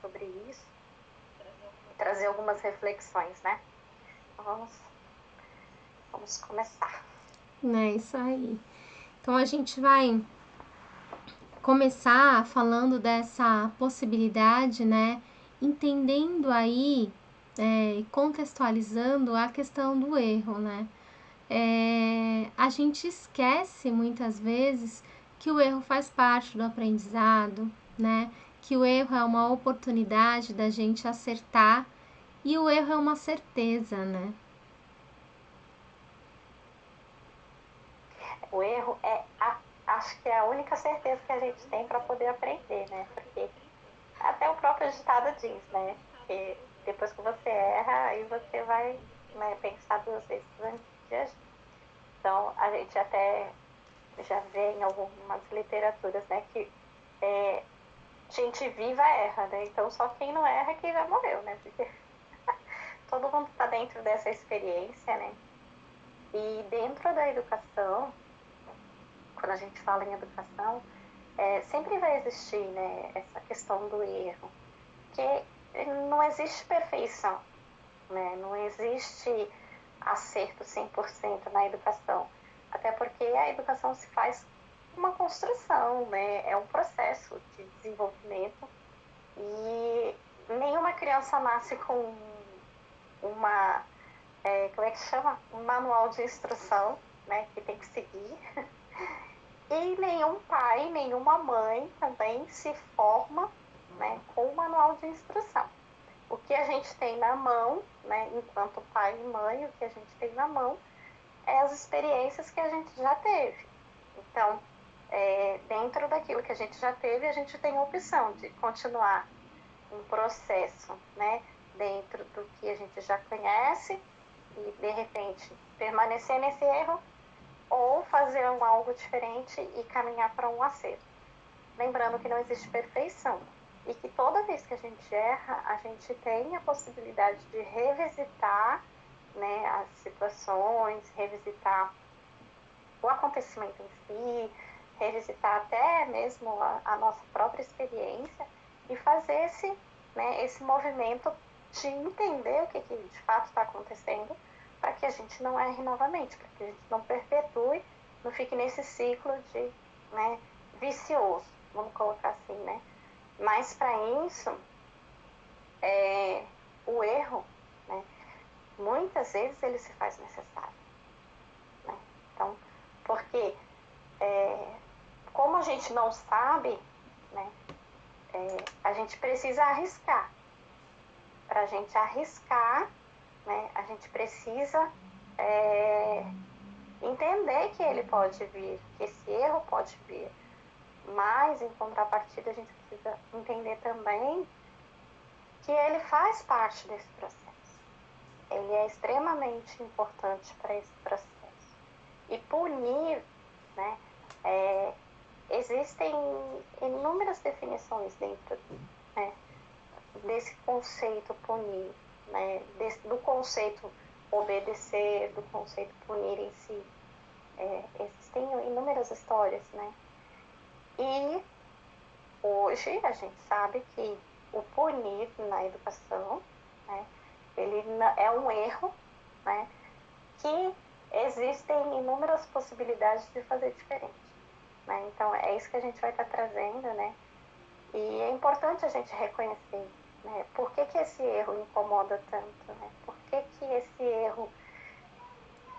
sobre isso, trazer algumas reflexões, né? Então, vamos começar. É isso aí. Então a gente vai começar falando dessa possibilidade, né? Entendendo aí, contextualizando a questão do erro, né? A gente esquece muitas vezes que o erro faz parte do aprendizado, né? Que o erro é uma oportunidade da gente acertar e o erro é uma certeza, né? O erro acho que é a única certeza que a gente tem para poder aprender, né? Porque até o próprio ditado diz, né? Que depois que você erra, aí você vai, né, pensar 2 vezes antes de agir. Então, a gente até já vê em algumas literaturas, né, que gente viva erra, né? Então, só quem não erra é quem já morreu, né? Porque todo mundo está dentro dessa experiência, né? E dentro da educação, quando a gente fala em educação, sempre vai existir, né, essa questão do erro, que não existe perfeição, né? Não existe acerto 100% na educação, até porque a educação se faz uma construção, né? É um processo de desenvolvimento e nenhuma criança nasce com uma, como é que chama? Um manual de instrução, né, que tem que seguir. E nenhum pai, nenhuma mãe também se forma, né, com o manual de instrução. O que a gente tem na mão, né, enquanto pai e mãe, o que a gente tem na mão é as experiências que a gente já teve. Então, dentro daquilo que a gente já teve, a gente tem a opção de continuar um processo, né, dentro do que a gente já conhece e, de repente, permanecer nesse erro ou fazer algo diferente e caminhar para um acerto. Lembrando que não existe perfeição e que toda vez que a gente erra, a gente tem a possibilidade de revisitar, né, as situações, revisitar o acontecimento em si, revisitar até mesmo a nossa própria experiência e fazer esse movimento de entender o que de fato está acontecendo para que a gente não erre novamente, para que a gente não perpetue, não fique nesse ciclo de, né, vicioso, vamos colocar assim, né? Mas para isso, o erro, né, muitas vezes ele se faz necessário, né? Então, porque como a gente não sabe, né, a gente precisa arriscar. Para a gente arriscar, né, a gente precisa entender que ele pode vir, que esse erro pode vir. Mas, em contrapartida, a gente precisa entender também que ele faz parte desse processo. Ele é extremamente importante para esse processo. E punir, né, existem inúmeras definições dentro, né, desse conceito punir, né, do conceito obedecer, do conceito punir em si. Existem inúmeras histórias, né? E hoje a gente sabe que o punir na educação, né, ele é um erro, né, que existem inúmeras possibilidades de fazer diferente, né? Então é isso que a gente vai estar trazendo, né? E é importante a gente reconhecer, né, por que esse erro incomoda tanto, né? Por que esse erro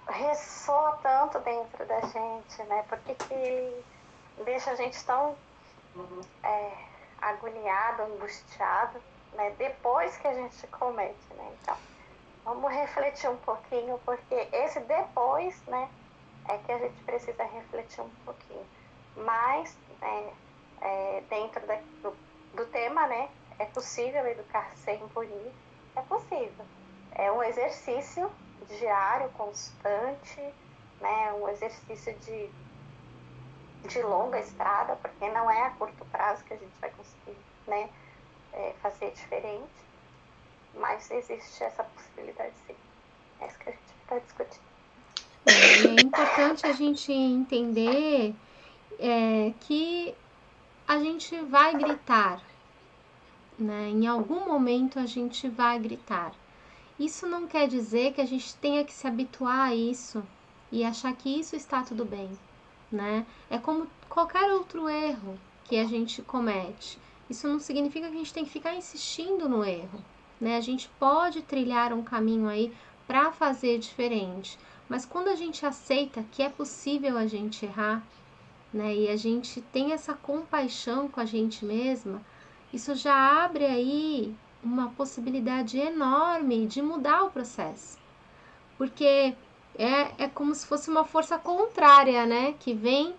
ressoa tanto dentro da gente, né? Por que ele deixa a gente tão agoniado, angustiado, né? Depois que a gente comete, né? Então, vamos refletir um pouquinho, porque esse depois, né, é que a gente precisa refletir um pouquinho. Mas, né, dentro do tema, né, é possível educar sem punir? É possível. É um exercício diário, constante, né, um exercício de longa estrada, porque não é a curto prazo que a gente vai conseguir, né, fazer diferente, mas existe essa possibilidade sim. É isso que a gente está discutindo. E é importante a gente entender que a gente vai gritar né? Em algum momento a gente vai gritar. Isso não quer dizer que a gente tenha que se habituar a isso e achar que isso está tudo bem, né? É como qualquer outro erro que a gente comete. Isso não significa que a gente tem que ficar insistindo no erro, né? A gente pode trilhar um caminho aí para fazer diferente, mas quando a gente aceita que é possível a gente errar, né? E a gente tem essa compaixão com a gente mesma, isso já abre aí uma possibilidade enorme de mudar o processo. Porque é como se fosse uma força contrária, né? Que vem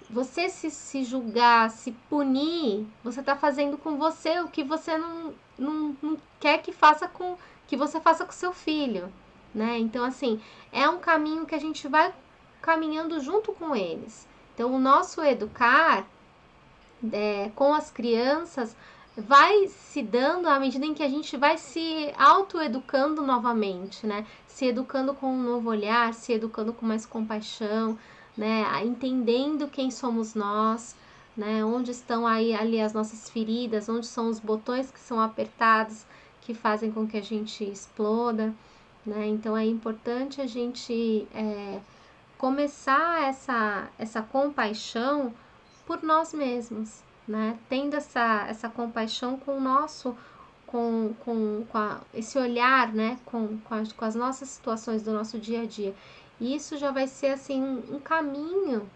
você se julgar, se punir, você está fazendo com você o que você não quer que você faça com seu filho, né? Então, assim, é um caminho que a gente vai caminhando junto com eles. Então, o nosso educar com as crianças vai se dando à medida em que a gente vai se autoeducando novamente, né? Se educando com um novo olhar, se educando com mais compaixão, né? Entendendo quem somos nós, né? Onde estão aí ali as nossas feridas, onde são os botões que são apertados que fazem com que a gente exploda, né? Então é importante a gente começar essa compaixão por nós mesmos, né? Tendo essa compaixão com o nosso, esse olhar, né? Com as nossas situações do nosso dia a dia. E isso já vai ser assim um caminho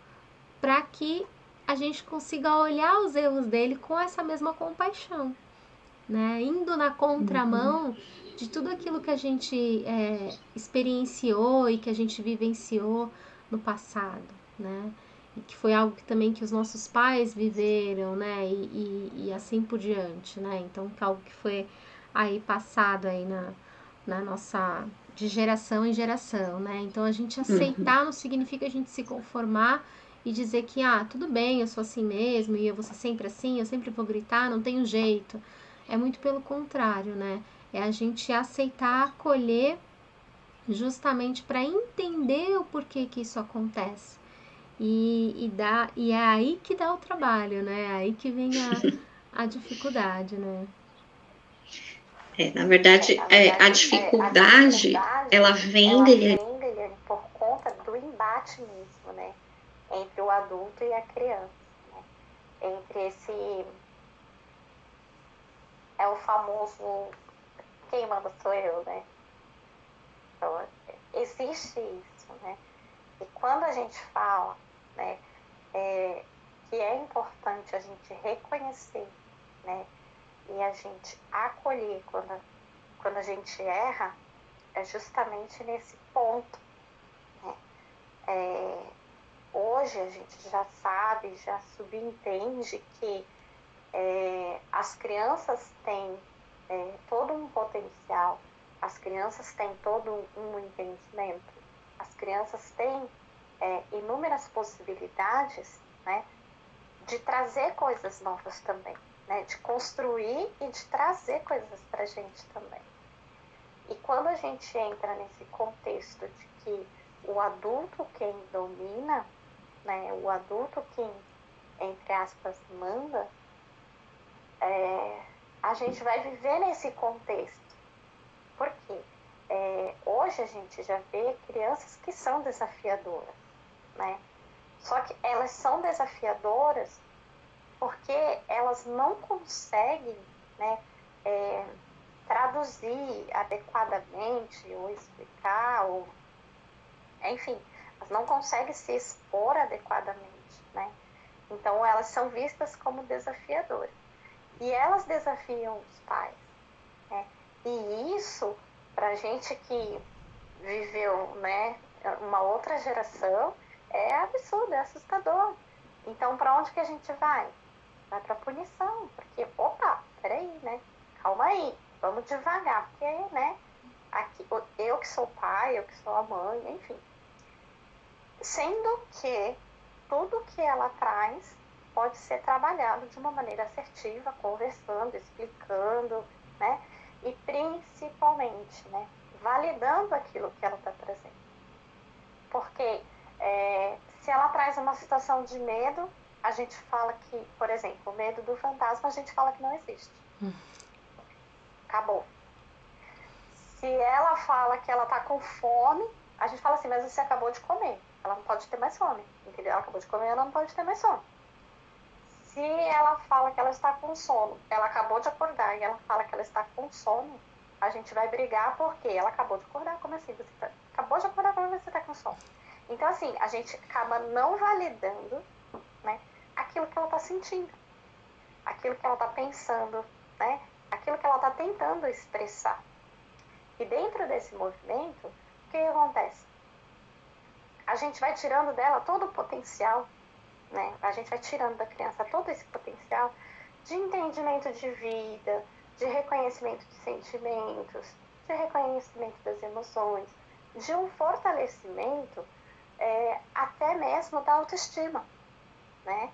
para que a gente consiga olhar os erros dele com essa mesma compaixão, né? Indo na contramão de tudo aquilo que a gente experienciou e que a gente vivenciou no passado, né? E que foi algo que também que os nossos pais viveram, né? E assim por diante, né? Então, algo que foi aí passado aí na nossa de geração em geração, né? Então, a gente aceitar não significa a gente se conformar e dizer que, tudo bem, eu sou assim mesmo e eu vou ser sempre assim, eu sempre vou gritar, não tenho jeito. É muito pelo contrário, né? É a gente aceitar, acolher, justamente para entender o porquê que isso acontece. E é aí que dá o trabalho, né? É aí que vem a dificuldade, né? Na verdade, a dificuldade, ela vem dele. Por conta do embate mesmo, né? Entre o adulto e a criança, né? Entre esse... É o famoso quem manda sou eu, né? Então, existe isso, né? E quando a gente fala, né, que é importante a gente reconhecer, né, e a gente acolher quando a gente erra, é justamente nesse ponto, né? Hoje a gente já sabe, já subentende que as crianças têm todo um potencial, as crianças têm todo um entendimento, as crianças têm inúmeras possibilidades, né, de trazer coisas novas também, né, de construir e de trazer coisas para a gente também. E quando a gente entra nesse contexto de que o adulto quem domina, né, o adulto quem, entre aspas, manda, a gente vai viver nesse contexto. Por quê? Hoje a gente já vê crianças que são desafiadoras, né? Só que elas são desafiadoras porque elas não conseguem, né, traduzir adequadamente ou explicar, ou enfim, elas não conseguem se expor adequadamente, né? Então elas são vistas como desafiadoras e elas desafiam os pais, né? E isso, pra gente que viveu, né, uma outra geração, é absurdo, é assustador. Então, para onde que a gente vai? Vai para punição, porque, opa, peraí, né? Calma aí, vamos devagar, porque, né, aqui, eu que sou pai, eu que sou a mãe, enfim. Sendo que tudo que ela traz pode ser trabalhado de uma maneira assertiva, conversando, explicando, né? E principalmente, né, validando aquilo que ela está trazendo. Porque se ela traz uma situação de medo, a gente fala que, por exemplo, o medo do fantasma, a gente fala que não existe. acabou. Se ela fala que ela tá com fome, a gente fala assim, mas você acabou de comer, ela não pode ter mais fome, entendeu? Ela acabou de comer, ela não pode ter mais fome. Se ela fala que ela está com sono, ela acabou de acordar e ela fala que ela está com sono, a gente vai brigar porque ela acabou de acordar. Como assim? Você acabou de acordar, como você está com sono? Então, assim, a gente acaba não validando, né, aquilo que ela está sentindo, aquilo que ela está pensando, né, aquilo que ela está tentando expressar. E dentro desse movimento, o que acontece? A gente vai tirando dela todo o potencial, né? A gente vai tirando da criança todo esse potencial de entendimento de vida, de reconhecimento de sentimentos, de reconhecimento das emoções, de um fortalecimento até mesmo da autoestima, né?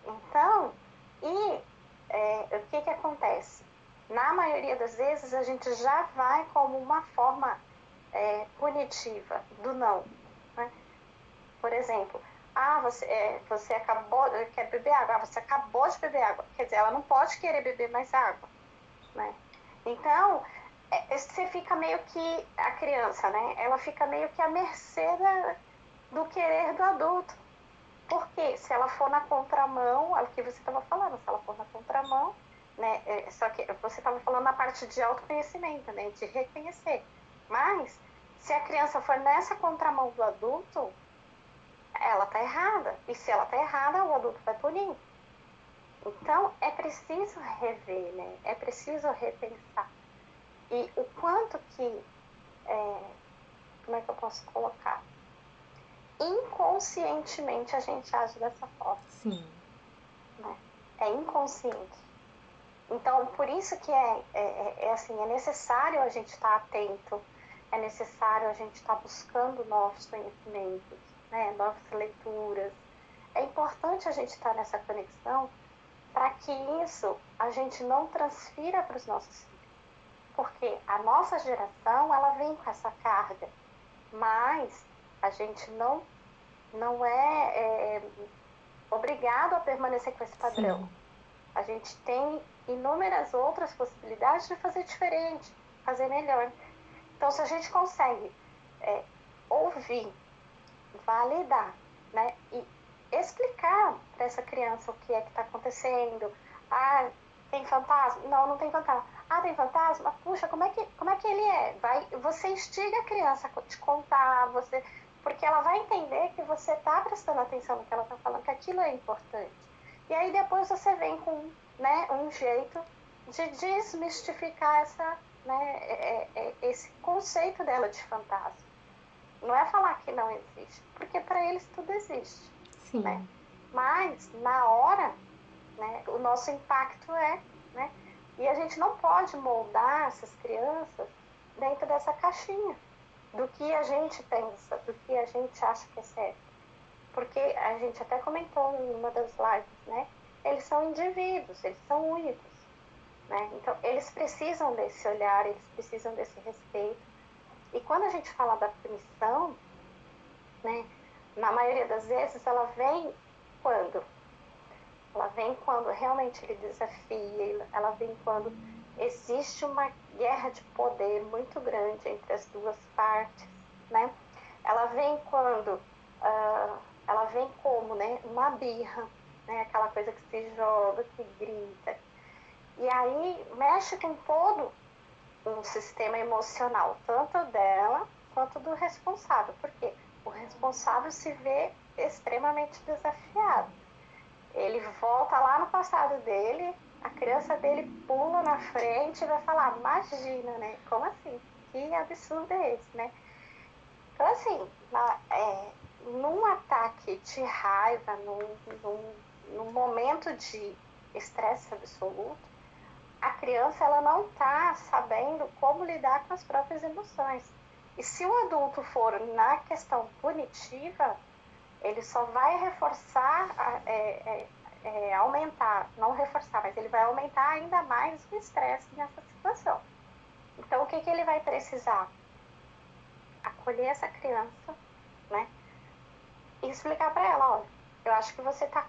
Então, o que acontece? Na maioria das vezes, a gente já vai como uma forma punitiva do não, né? Por exemplo, você acabou, quer beber água, você acabou de beber água, quer dizer, ela não pode querer beber mais água, né? Então, você fica meio que, a criança, né, ela fica meio que à mercê do querer do adulto. Porque se ela for na contramão, é o que você estava falando, se ela for na contramão, né, só que você estava falando na parte de autoconhecimento, né, de reconhecer. Mas, se a criança for nessa contramão do adulto, ela está errada. E se ela está errada, o adulto vai punir. Então, é preciso rever, né? É preciso repensar. E o quanto que, como é que eu posso colocar? Inconscientemente a gente age dessa forma. Sim. Né? É inconsciente. Então, por isso que é necessário a gente estar atento, é necessário a gente estar buscando novos conhecimentos, né? Novas leituras. É importante a gente estar nessa conexão para que isso a gente não transfira para os nossos filhos. Porque a nossa geração, ela vem com essa carga, mas a gente não é obrigado a permanecer com esse padrão. Sim. A gente tem inúmeras outras possibilidades de fazer diferente, fazer melhor. Então, se a gente consegue ouvir, validar, né, e explicar para essa criança o que é que está acontecendo. Ah, tem fantasma? Não, não tem fantasma. Ah, tem fantasma? Puxa, como é que ele é? Você instiga a criança a te contar, porque ela vai entender que você está prestando atenção no que ela está falando, que aquilo é importante. E aí depois você vem com, né, um jeito de desmistificar esse conceito dela de fantasma. Não é falar que não existe, porque para eles tudo existe. Sim. Né? Mas, na hora, né, o nosso impacto né, e a gente não pode moldar essas crianças dentro dessa caixinha do que a gente pensa, do que a gente acha que é certo. Porque a gente até comentou em uma das lives, né? Eles são indivíduos, eles são únicos. Né? Então, eles precisam desse olhar, eles precisam desse respeito. E quando a gente fala da punição, né, na maioria das vezes ela vem quando? Ela vem quando realmente ele desafia, ela vem quando existe uma guerra de poder muito grande entre as duas partes, né? Ela vem quando, ela vem como, né, uma birra, né, aquela coisa que se joga, que grita. E aí mexe com todo um sistema emocional, tanto dela quanto do responsável. Por quê? O responsável se vê extremamente desafiado. Ele volta lá no passado dele, a criança dele pula na frente e vai falar, imagina, né? Como assim? Que absurdo é esse, né? Então, assim, num ataque de raiva, num momento de estresse absoluto, a criança ela não está sabendo como lidar com as próprias emoções. E se o adulto for na questão punitiva, ele só vai reforçar, aumentar, não reforçar, mas ele vai aumentar ainda mais o estresse nessa situação. Então, o que ele vai precisar? Acolher essa criança, né? E explicar para ela, olha, eu acho que você está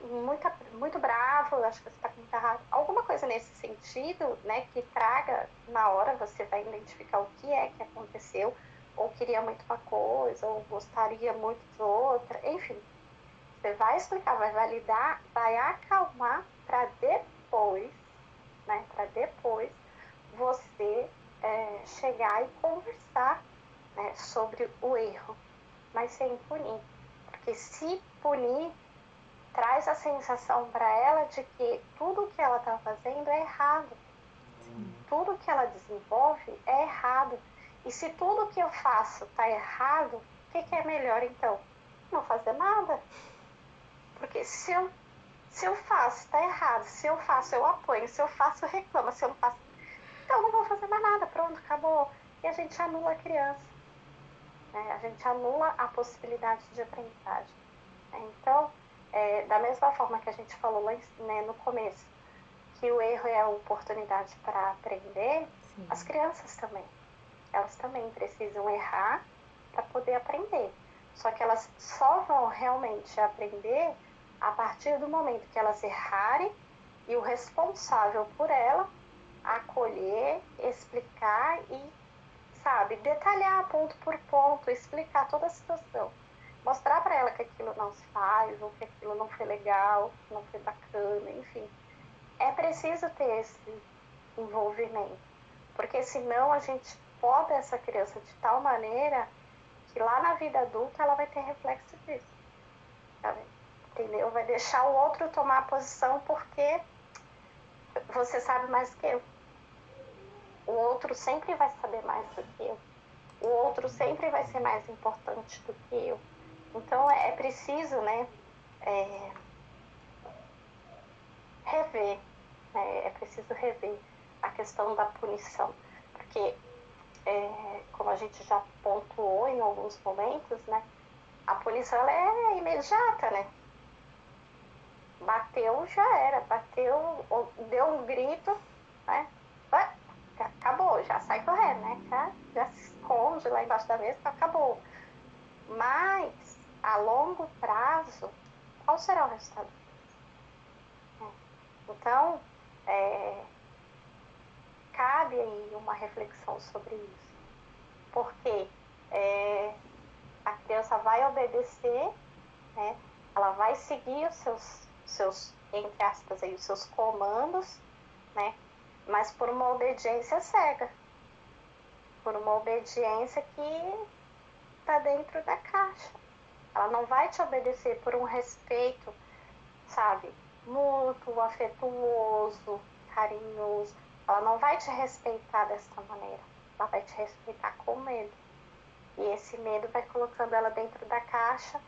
muito bravo, acho que você está com muita raiva. Alguma coisa nesse sentido, né, que traga na hora, você vai identificar o que é que aconteceu, ou queria muito uma coisa, ou gostaria muito de outra, enfim. Você vai explicar, vai validar, vai acalmar para depois, né, para depois você chegar e conversar, né, sobre o erro, mas sem punir. Porque se punir, traz a sensação para ela de que tudo que ela está fazendo é errado. Tudo que ela desenvolve é errado. E se tudo que eu faço está errado, o que é melhor então? Não fazer nada. Porque se eu faço, está errado. Se eu faço, eu apanho. Se eu faço, eu reclamo. Se eu não faço, então não vou fazer mais nada. Pronto, acabou. E a gente anula a criança. Né? A gente anula a possibilidade de aprendizagem. Então, da mesma forma que a gente falou lá, né, no começo, que o erro é a oportunidade para aprender, sim, as crianças também. Elas também precisam errar para poder aprender. Só que elas só vão realmente aprender a partir do momento que elas errarem e o responsável por ela acolher, explicar e, sabe, detalhar ponto por ponto, explicar toda a situação. Mostrar para ela que aquilo não se faz, ou que aquilo não foi legal, que não foi bacana, enfim. É preciso ter esse envolvimento, porque senão a gente poda essa criança de tal maneira que lá na vida adulta ela vai ter reflexo disso, sabe? Entendeu? Vai deixar o outro tomar a posição porque você sabe mais do que eu. O outro sempre vai saber mais do que eu. O outro sempre vai ser mais importante do que eu. Então é preciso, né, rever, né, é preciso rever a questão da punição, porque como a gente já pontuou em alguns momentos, né, a punição ela é imediata, né? Bateu, já era, bateu, deu um grito, né? Acabou, já sai correndo, né? Já se esconde lá embaixo da mesa, acabou. Mas a longo prazo, qual será o resultado? Então, cabe aí uma reflexão sobre isso. Porque a criança vai obedecer, né? Ela vai seguir os seus, entre aspas, aí, os seus comandos, né? Mas por uma obediência cega. Por uma obediência que está dentro da caixa. Ela não vai te obedecer por um respeito, sabe, mútuo, afetuoso, carinhoso. Ela não vai te respeitar dessa maneira. Ela vai te respeitar com medo. E esse medo vai colocando ela dentro da caixa,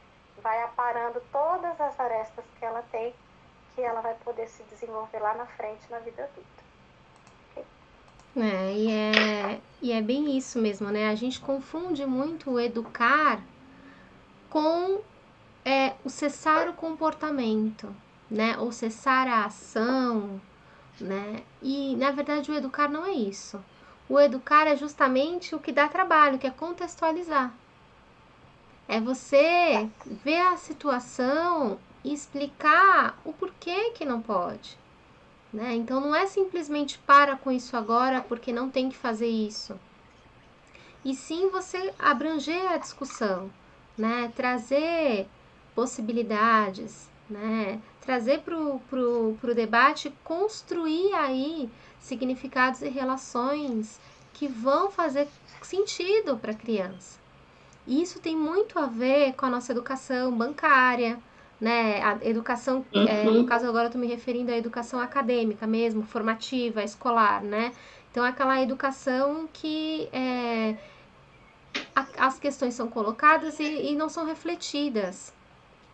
vai aparando todas as arestas que ela tem, que ela vai poder se desenvolver lá na frente na vida adulta. E é bem isso mesmo, né? A gente confunde muito o educar com o cessar o comportamento, né? Ou cessar a ação, né? E, na verdade, o educar não é isso. O educar é justamente o que dá trabalho, que é contextualizar. É você ver a situação e explicar o porquê que não pode. Né? Então, não é simplesmente para com isso agora porque não tem que fazer isso. E sim você abranger a discussão, né? Trazer possibilidades, né? Trazer pro debate, construir aí significados e relações que vão fazer sentido para a criança. E isso tem muito a ver com a nossa educação bancária, né? A educação, no caso agora eu estou me referindo à educação acadêmica mesmo, formativa, escolar, né? Então, aquela educação que as questões são colocadas e não são refletidas.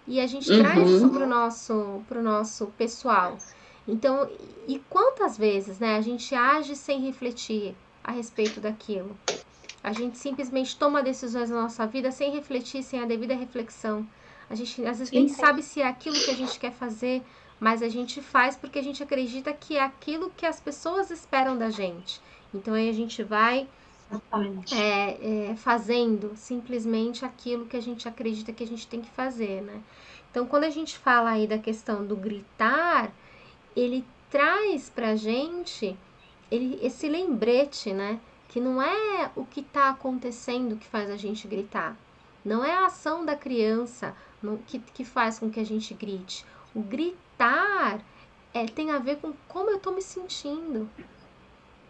E a gente traz isso pro nosso pessoal. Então, e quantas vezes, né, a gente age sem refletir a respeito daquilo? A gente simplesmente toma decisões na nossa vida sem refletir, sem a devida reflexão. A gente, às vezes, nem sabe se é aquilo que a gente quer fazer, mas a gente faz porque a gente acredita que é aquilo que as pessoas esperam da gente. Então, aí a gente vai fazendo simplesmente aquilo que a gente acredita que a gente tem que fazer, né? Então, quando a gente fala aí da questão do gritar, ele traz pra gente esse lembrete, né? Que não é o que está acontecendo que faz a gente gritar. Não é a ação da criança que faz com que a gente grite. O gritar tem a ver com como eu estou me sentindo.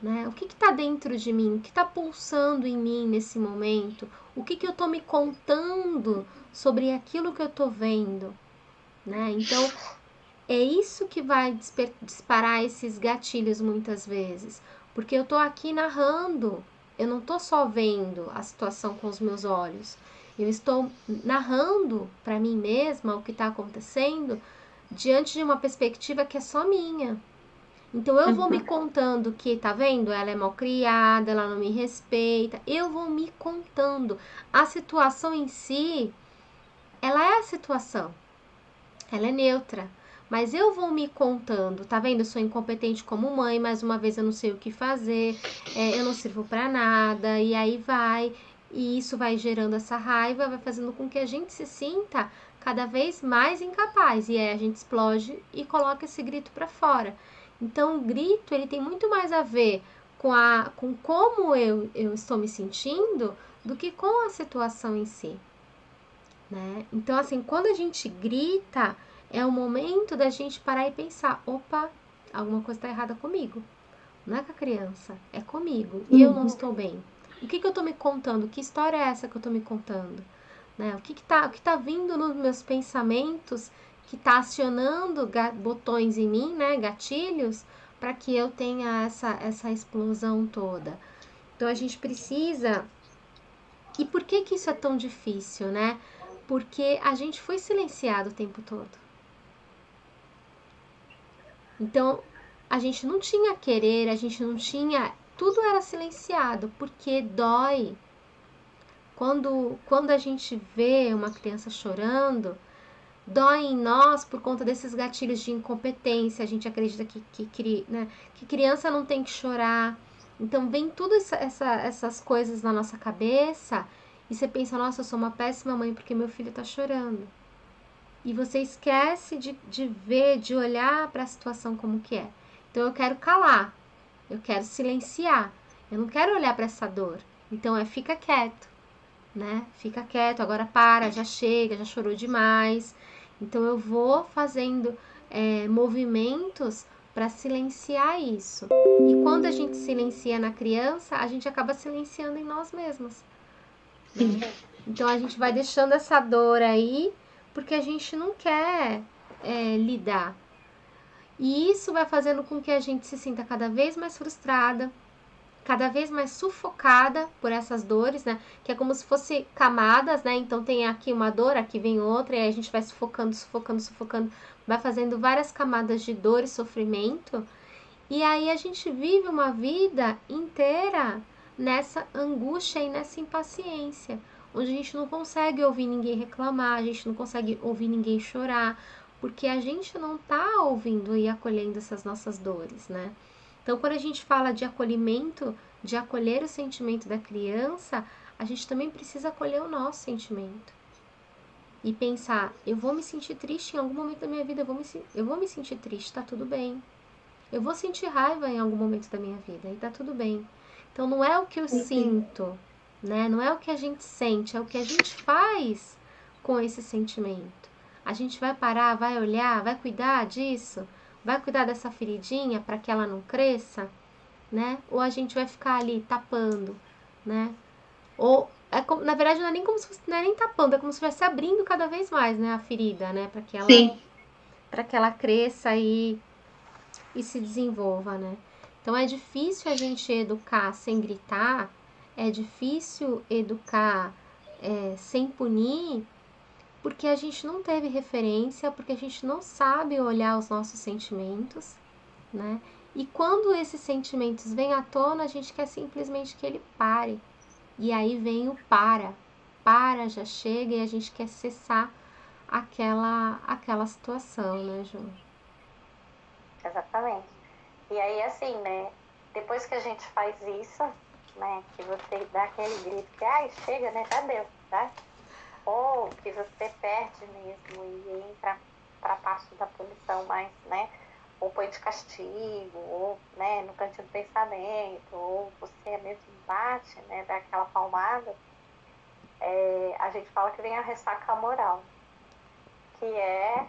Né? O que está dentro de mim? O que está pulsando em mim nesse momento? O que eu estou me contando sobre aquilo que eu estou vendo? Né? Então, é isso que vai disparar esses gatilhos muitas vezes. Porque eu estou aqui narrando, eu não estou só vendo a situação com os meus olhos. Eu estou narrando para mim mesma o que está acontecendo diante de uma perspectiva que é só minha. Então eu vou me contando que, tá vendo? Ela é mal criada, ela não me respeita. Eu vou me contando. A situação em si, ela é a situação. Ela é neutra. Mas eu vou me contando, tá vendo? Eu sou incompetente como mãe, mais uma vez eu não sei o que fazer, eu não sirvo pra nada, e aí vai, e isso vai gerando essa raiva, vai fazendo com que a gente se sinta cada vez mais incapaz, e aí a gente explode e coloca esse grito pra fora. Então o grito, ele tem muito mais a ver com como eu estou me sentindo do que com a situação em si. Né? Então, assim, quando a gente grita, é o momento da gente parar e pensar, opa, alguma coisa está errada comigo. Não é com a criança, é comigo. E eu não estou bem. O que eu estou me contando? Que história é essa que eu estou me contando? Né? O que tá vindo nos meus pensamentos que está acionando botões em mim, né? Gatilhos, para que eu tenha essa explosão toda. Então, a gente precisa... E por que isso é tão difícil, né? Porque a gente foi silenciado o tempo todo. Então, a gente não tinha querer, a gente não tinha... Tudo era silenciado, porque dói. Quando a gente vê uma criança chorando, dói em nós por conta desses gatilhos de incompetência. A gente acredita que criança não tem que chorar. Então, vem tudo essas coisas na nossa cabeça... E você pensa, nossa, eu sou uma péssima mãe porque meu filho tá chorando. E você esquece de ver, de olhar para a situação como que é. Então eu quero calar, eu quero silenciar, eu não quero olhar para essa dor. Então fica quieto, né? Fica quieto, agora para, já chega, já chorou demais. Então eu vou fazendo movimentos para silenciar isso. E quando a gente silencia na criança, a gente acaba silenciando em nós mesmas. Né? Então a gente vai deixando essa dor aí porque a gente não quer lidar. E isso vai fazendo com que a gente se sinta cada vez mais frustrada, cada vez mais sufocada por essas dores, né? Que é como se fosse camadas, né? Então tem aqui uma dor, aqui vem outra, e aí a gente vai sufocando, vai fazendo várias camadas de dor e sofrimento. E aí a gente vive uma vida inteira nessa angústia e nessa impaciência, onde a gente não consegue ouvir ninguém reclamar, a gente não consegue ouvir ninguém chorar, porque a gente não está ouvindo e acolhendo essas nossas dores, né? Então, quando a gente fala de acolhimento, de acolher o sentimento da criança, a gente também precisa acolher o nosso sentimento. E pensar, eu vou me sentir triste em algum momento da minha vida, eu vou me sentir triste, tá tudo bem. Eu vou sentir raiva em algum momento da minha vida e tá tudo bem. Então não é o que eu sinto, né? Não é o que a gente sente, é o que a gente faz com esse sentimento. A gente vai parar, vai olhar, vai cuidar disso, vai cuidar dessa feridinha para que ela não cresça, né? Ou a gente vai ficar ali tapando, né? Ou na verdade não é nem como se fosse, não é nem tapando, é como se estivesse abrindo cada vez mais, né, a ferida, né, para que ela cresça e se desenvolva, né? Então é difícil a gente educar sem gritar, é difícil educar sem punir, porque a gente não teve referência, porque a gente não sabe olhar os nossos sentimentos, né? E quando esses sentimentos vêm à tona, a gente quer simplesmente que ele pare. E aí vem o para, já chega e a gente quer cessar aquela situação, né, Ju? Exatamente. E aí, assim, né, depois que a gente faz isso, né, que você dá aquele grito que, ai, chega, né, já deu, tá? for que você perde mesmo e entra para a parte da punição mais, né, ou põe de castigo, ou, né, no cantinho do pensamento, ou você mesmo bate, né, dá aquela palmada, a gente fala que vem a ressaca moral, que é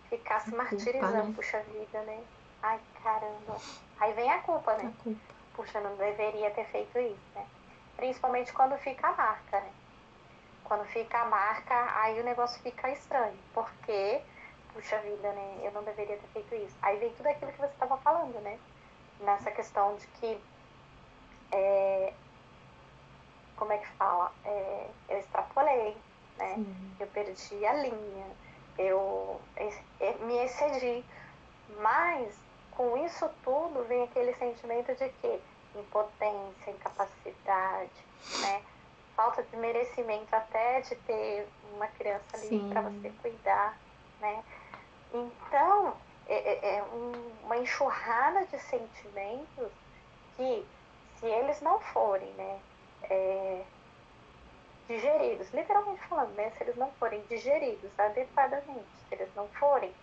ficar se martirizando, né? Puxa vida, né? Ai, caramba. Aí vem a culpa, né? Puxa, não deveria ter feito isso, né? Principalmente quando fica a marca, né? Quando fica a marca, aí o negócio fica estranho, porque, puxa vida, né? Eu não deveria ter feito isso. Aí vem tudo aquilo que você estava falando, né? Nessa questão de que, como é que fala? Eu extrapolei, né? Sim. Eu perdi a linha, eu me excedi. Mas, com isso tudo, vem aquele sentimento de que impotência, incapacidade, né? Falta de merecimento até de ter uma criança ali para você cuidar, né? Então, uma enxurrada de sentimentos que, se eles não forem, né, digeridos, literalmente falando, né, se eles não forem digeridos adequadamente, se eles não forem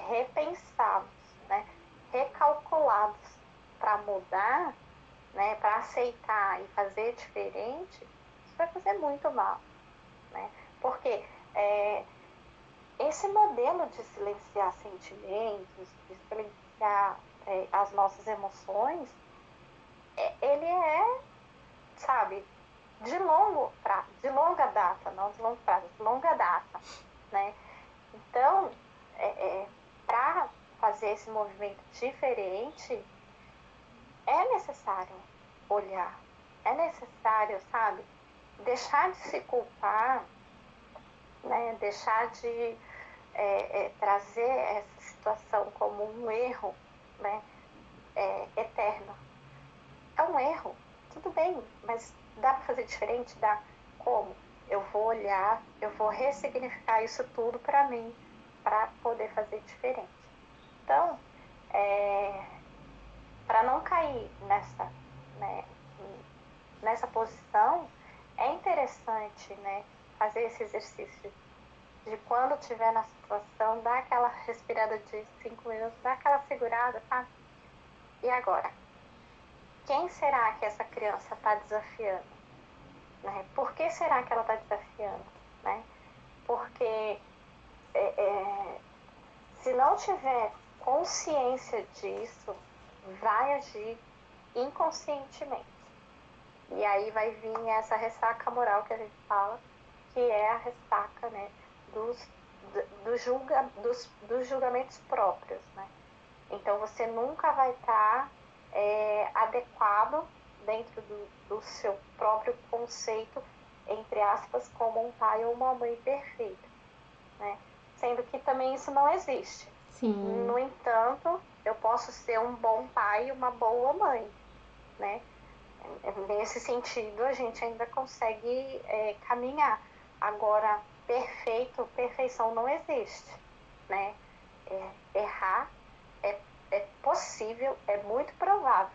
repensados, né, recalculados para mudar, né, para aceitar e fazer diferente, isso vai fazer muito mal, né? Porque esse modelo de silenciar sentimentos, de silenciar as nossas emoções, ele sabe, de longa data, não de longo prazo, de longa data, né? Então, para fazer esse movimento diferente, é necessário olhar, é necessário, sabe, deixar de se culpar, né, deixar de trazer essa situação como um erro, né, eterno. É um erro, tudo bem, mas dá para fazer diferente? Dá. Como? Eu vou olhar, eu vou ressignificar isso tudo para mim, para poder fazer diferente. Então, para não cair nessa posição, é interessante, né, fazer esse exercício de quando estiver na situação, dar aquela respirada de 5 minutos, dar aquela segurada, tá? E agora? Quem será que essa criança está desafiando? Né? Por que será que ela está desafiando? Né? Porque se não tiver consciência disso, vai agir inconscientemente. E aí vai vir essa ressaca moral que a gente fala, que é a ressaca, né, dos julgamentos próprios, né? Então você nunca vai estar adequado dentro do seu próprio conceito, entre aspas, como um pai ou uma mãe perfeita, né? Sendo que também isso não existe. Sim. No entanto, eu posso ser um bom pai e uma boa mãe, né? Nesse sentido, a gente ainda consegue caminhar. Agora, perfeição não existe, né? Errar é possível, é muito provável.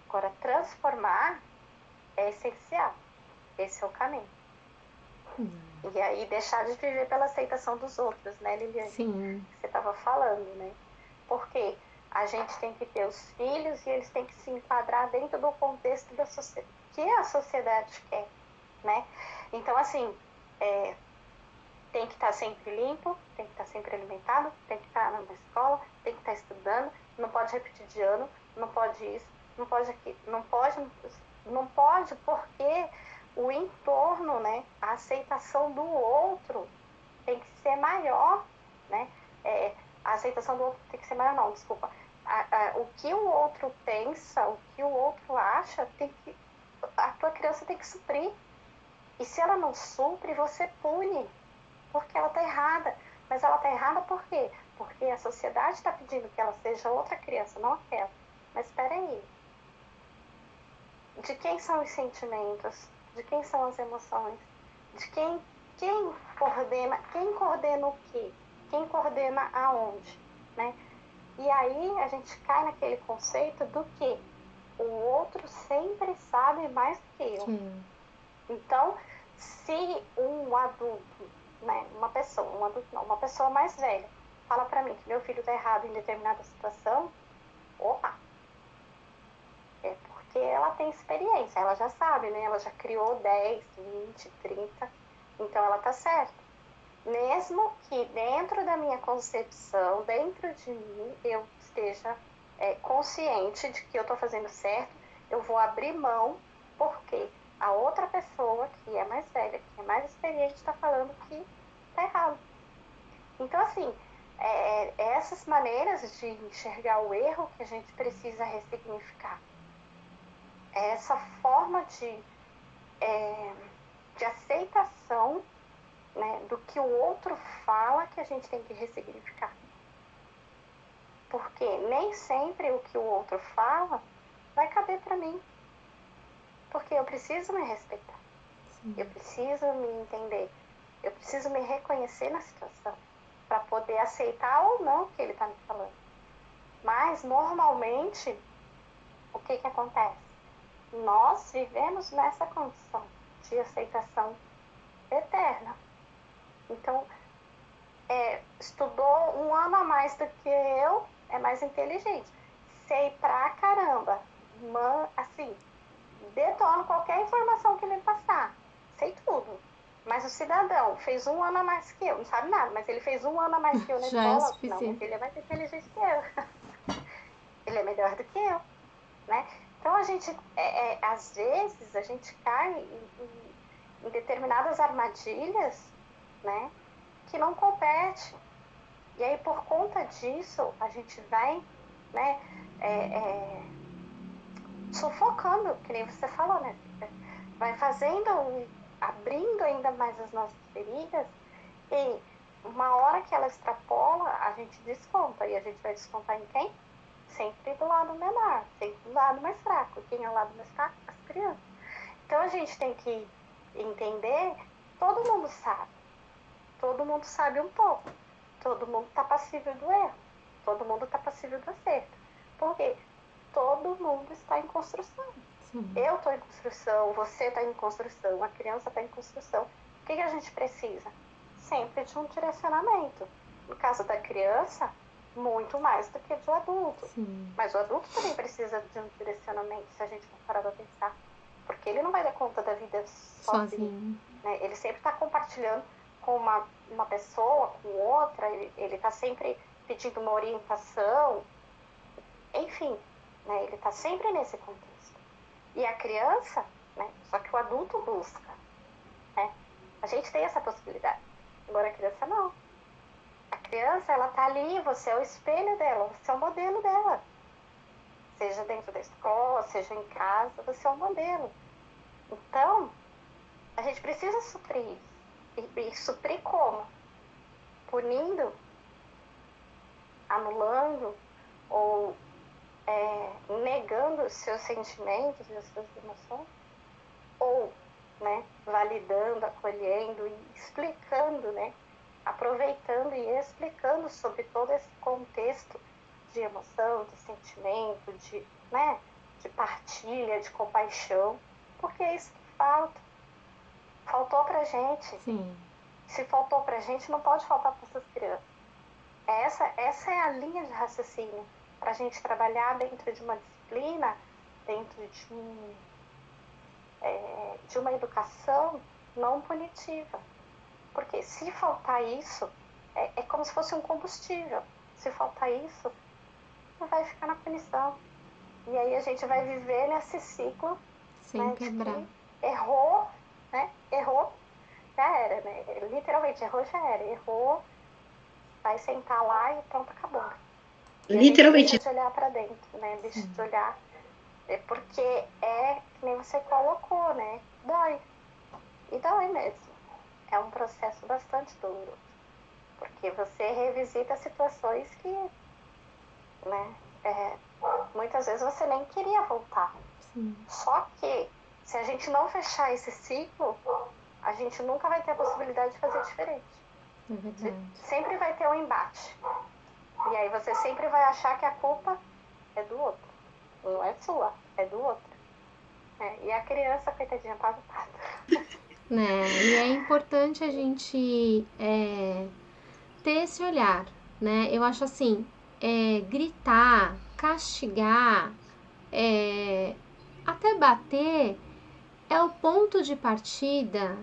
Agora, transformar é essencial. Esse é o caminho. E aí, deixar de viver pela aceitação dos outros, né, Liliane? Sim. Que você estava falando, né? Porque a gente tem que ter os filhos e eles têm que se enquadrar dentro do contexto da sociedade, que a sociedade quer, né? Então, assim, tem que estar sempre limpo, tem que estar sempre alimentado, tem que estar na escola, tem que estar estudando, não pode repetir de ano, não pode isso, não pode aquilo, não pode porque o entorno, né, a aceitação do outro tem que ser maior, né? A aceitação do outro tem que ser maior, não, desculpa. O que o outro pensa, o que o outro acha, a tua criança tem que suprir. E se ela não supre, você pune, porque ela está errada. Mas ela está errada por quê? Porque a sociedade está pedindo que ela seja outra criança, não aquela. Mas espera aí. De quem são os sentimentos? De quem são as emoções? De quem coordena o quê? Quem coordena aonde? Né? E aí a gente cai naquele conceito do que o outro sempre sabe mais do que eu. Então, Se um adulto, né, uma pessoa mais velha, fala pra mim que meu filho tá errado em determinada situação, opa, é porque ela tem experiência, ela já sabe, né? Ela já criou 10, 20, 30, então ela tá certa. Mesmo que dentro da minha concepção, dentro de mim, eu esteja consciente de que eu tô fazendo certo, eu vou abrir mão, porque a outra pessoa, que é mais velha, que é mais experiente, está falando que tá errado. Então, assim, essas maneiras de enxergar o erro que a gente precisa ressignificar. Essa forma de aceitação, né, do que o outro fala que a gente tem que ressignificar. Porque nem sempre o que o outro fala vai caber para mim. Porque eu preciso me respeitar. Sim. Eu preciso me entender. Eu preciso me reconhecer na situação para poder aceitar ou não o que ele está me falando. Mas, normalmente, o que acontece? Nós vivemos nessa condição de aceitação eterna. Então, estudou 1 ano a mais do que eu, é mais inteligente. Sei pra caramba. Assim, detono qualquer informação que me passar. Sei tudo. Mas o cidadão fez 1 ano a mais que eu, não sabe nada, mas ele fez 1 ano a mais que eu na escola. Não, mas ele é mais inteligente que eu. Ele é melhor do que eu, né? Então, a gente, às vezes, a gente cai em determinadas armadilhas, né, que não compete. E aí, por conta disso, a gente vai, né, sufocando, que nem você falou, né? Vai abrindo ainda mais as nossas feridas, e uma hora que ela extrapola, a gente desconta. E a gente vai descontar em quem? Sempre do lado menor, sempre do lado mais fraco. Quem é o lado mais fraco? As crianças. Então, a gente tem que entender, todo mundo sabe um pouco. Todo mundo está passível do erro. Todo mundo está passível do acerto. Por quê? Todo mundo está em construção. Sim. Eu estou em construção, você está em construção, a criança está em construção. O que a gente precisa? Sempre de um direcionamento. No caso da criança, muito mais do que do adulto. Sim. Mas o adulto também precisa de um direcionamento, se a gente for parar para pensar. Porque ele não vai dar conta da vida sozinho. Né? Ele sempre está compartilhando com uma pessoa, com outra, ele está sempre pedindo uma orientação, enfim, né? Ele está sempre nesse contexto. E a criança, né? Só que o adulto busca, né? A gente tem essa possibilidade, agora a criança não. A criança, ela está ali, você é o espelho dela, você é o modelo dela. Seja dentro da escola, seja em casa, você é o modelo. Então, a gente precisa suprir isso. E suprir como? Punindo, anulando ou negando os seus sentimentos e as suas emoções, ou, né, validando, acolhendo e explicando, né, aproveitando e explicando sobre todo esse contexto de emoção, de sentimento, né, de partilha, de compaixão, porque é isso que faltou pra gente. Sim. Se faltou pra gente, não pode faltar para essas crianças. Essa é a linha de raciocínio para a gente trabalhar dentro de uma disciplina, dentro de uma educação não punitiva. Porque se faltar isso, é como se fosse um combustível. Se faltar isso, vai ficar na punição. E aí a gente vai viver nesse ciclo, sem quebrar. Errou, né? Errou, já era, né? Literalmente, errou, já era. Errou, vai sentar lá e pronto, acabou. Literalmente. Deixa de olhar para dentro, né? Deixa de olhar. Porque que nem você colocou, né? Dói. E dói mesmo. É um processo bastante doloroso. Porque você revisita situações que, né? Muitas vezes você nem queria voltar. Sim. Só que, se a gente não fechar esse ciclo, a gente nunca vai ter a possibilidade de fazer diferente. É verdade. Sempre vai ter um embate. E aí você sempre vai achar que a culpa é do outro. Não é sua, é do outro. E a criança, coitadinha, tá agitada. né? E é importante a gente ter esse olhar, né? Eu acho assim, gritar, castigar, até bater é o ponto de partida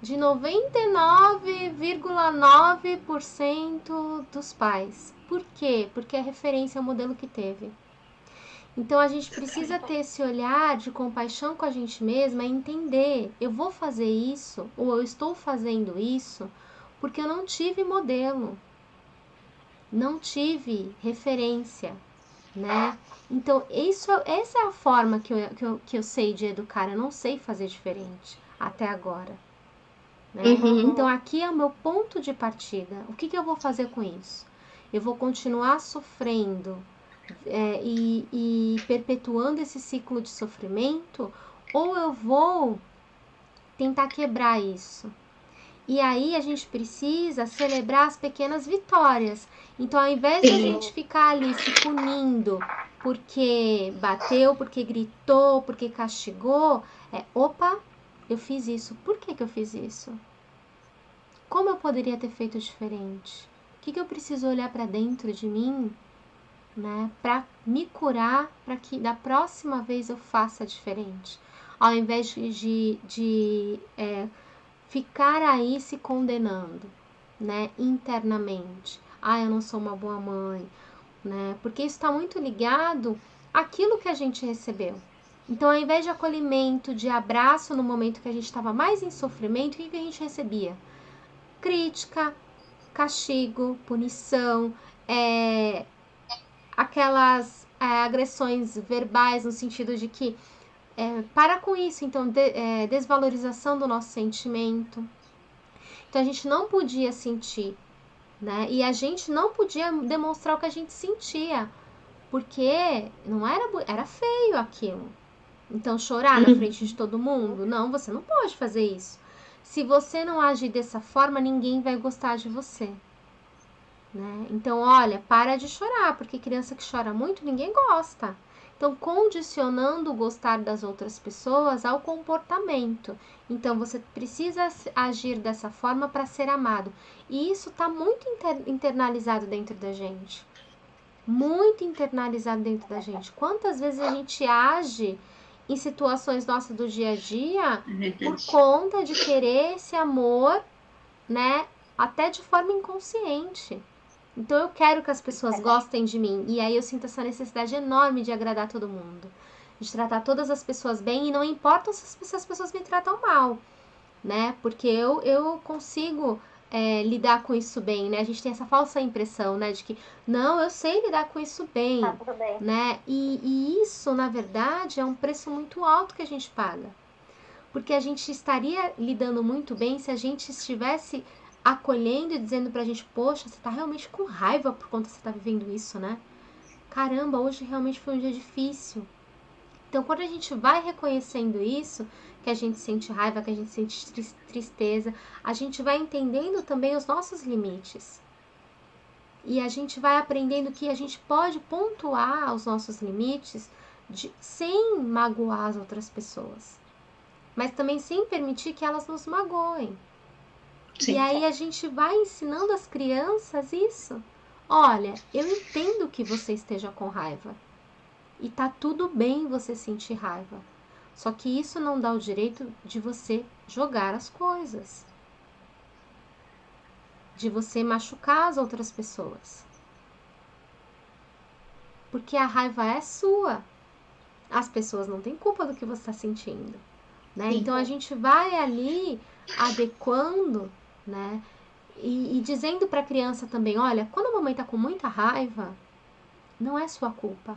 de 99,9% dos pais. Por quê? Porque é referência ao modelo que teve. Então a gente precisa ter esse olhar de compaixão com a gente mesma e entender, eu vou fazer isso ou eu estou fazendo isso porque eu não tive modelo, não tive referência, né? Então essa é a forma que eu sei de educar, eu não sei fazer diferente até agora. Né? Então aqui é o meu ponto de partida. O que eu vou fazer com isso? Eu vou continuar sofrendo e perpetuando esse ciclo de sofrimento, ou eu vou tentar quebrar isso? E aí a gente precisa celebrar as pequenas vitórias. Então, ao invés de a gente ficar ali se punindo porque bateu, porque gritou, porque castigou, opa, eu fiz isso. Por que eu fiz isso? Como eu poderia ter feito diferente? O que eu preciso olhar para dentro de mim, né, para me curar, para que da próxima vez eu faça diferente? Ao invés de ficar aí se condenando, né, internamente. Ah, eu não sou uma boa mãe, né? Porque isso está muito ligado àquilo que a gente recebeu. Então, ao invés de acolhimento, de abraço no momento que a gente estava mais em sofrimento, o que a gente recebia? Crítica, castigo, punição, aquelas agressões verbais no sentido de que para com isso, então desvalorização do nosso sentimento. Então a gente não podia sentir, né? E a gente não podia demonstrar o que a gente sentia, porque não era feio aquilo. Então chorar na frente de todo mundo, não, você não pode fazer isso. Se você não agir dessa forma, ninguém vai gostar de você. Né? Então, olha, para de chorar, porque criança que chora muito, ninguém gosta. Então, condicionando o gostar das outras pessoas ao comportamento. Então, você precisa agir dessa forma para ser amado. E isso está muito internalizado dentro da gente. Muito internalizado dentro da gente. Quantas vezes a gente age em situações nossas do dia a dia por conta de querer esse amor, né? Até de forma inconsciente. Então eu quero que as pessoas gostem de mim. E aí eu sinto essa necessidade enorme de agradar todo mundo. De tratar todas as pessoas bem. E não importa se as pessoas me tratam mal. Né? Porque eu consigo lidar com isso bem. Né? A gente tem essa falsa impressão, né? De que, não, eu sei lidar com isso bem. Tá tudo bem. Né? E isso, na verdade, é um preço muito alto que a gente paga. Porque a gente estaria lidando muito bem se a gente estivesse acolhendo e dizendo pra gente, poxa, você tá realmente com raiva por conta que você tá vivendo isso, né? Caramba, hoje realmente foi um dia difícil. Então, quando a gente vai reconhecendo isso, que a gente sente raiva, que a gente sente tristeza, a gente vai entendendo também os nossos limites. E a gente vai aprendendo que a gente pode pontuar os nossos limites sem magoar as outras pessoas. Mas também sem permitir que elas nos magoem. Sim. E aí a gente vai ensinando as crianças isso. Olha, eu entendo que você esteja com raiva. E tá tudo bem você sentir raiva. Só que isso não dá o direito de você jogar as coisas. De você machucar as outras pessoas. Porque a raiva é sua. As pessoas não têm culpa do que você está sentindo. Né? Então a gente vai ali adequando, né? E dizendo para a criança também, olha, quando a mamãe está com muita raiva, não é sua culpa.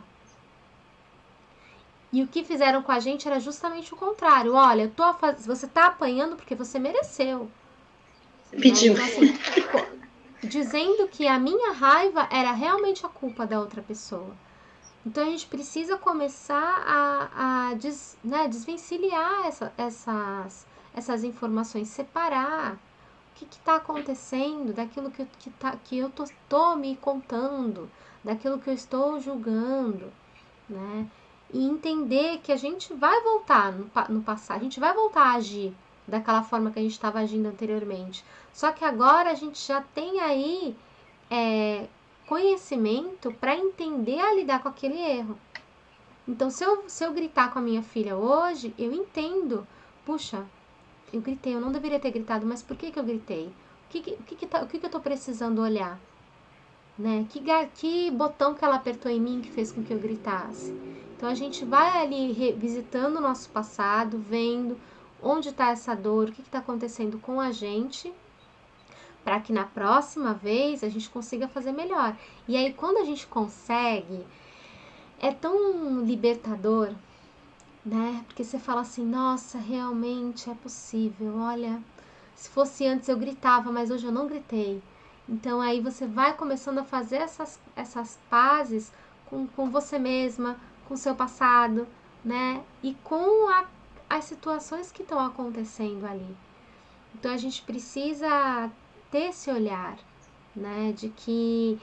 E o que fizeram com a gente era justamente o contrário. Olha, você está apanhando porque você mereceu. Pediu. Né? Então, assim, dizendo que a minha raiva era realmente a culpa da outra pessoa. Então a gente precisa começar a desvencilhar essas informações, separar o que está acontecendo daquilo que eu tô me contando, daquilo que eu estou julgando, né? E entender que a gente vai voltar no passado, a gente vai voltar a agir daquela forma que a gente estava agindo anteriormente. Só que agora a gente já tem aí conhecimento para entender a lidar com aquele erro. Então, se eu gritar com a minha filha hoje, eu entendo. Puxa, eu gritei, eu não deveria ter gritado, mas por que eu gritei? O que eu estou precisando olhar? Né? Que botão que ela apertou em mim que fez com que eu gritasse? Então, a gente vai ali revisitando o nosso passado, vendo onde está essa dor, o que está acontecendo com a gente, para que na próxima vez a gente consiga fazer melhor. E aí, quando a gente consegue, é tão libertador, né? Porque você fala assim, nossa, realmente é possível. Olha, se fosse antes eu gritava, mas hoje eu não gritei. Então aí você vai começando a fazer essas pazes com você mesma, com o seu passado, né? E com as situações que estão acontecendo ali. Então a gente precisa ter esse olhar, né? De que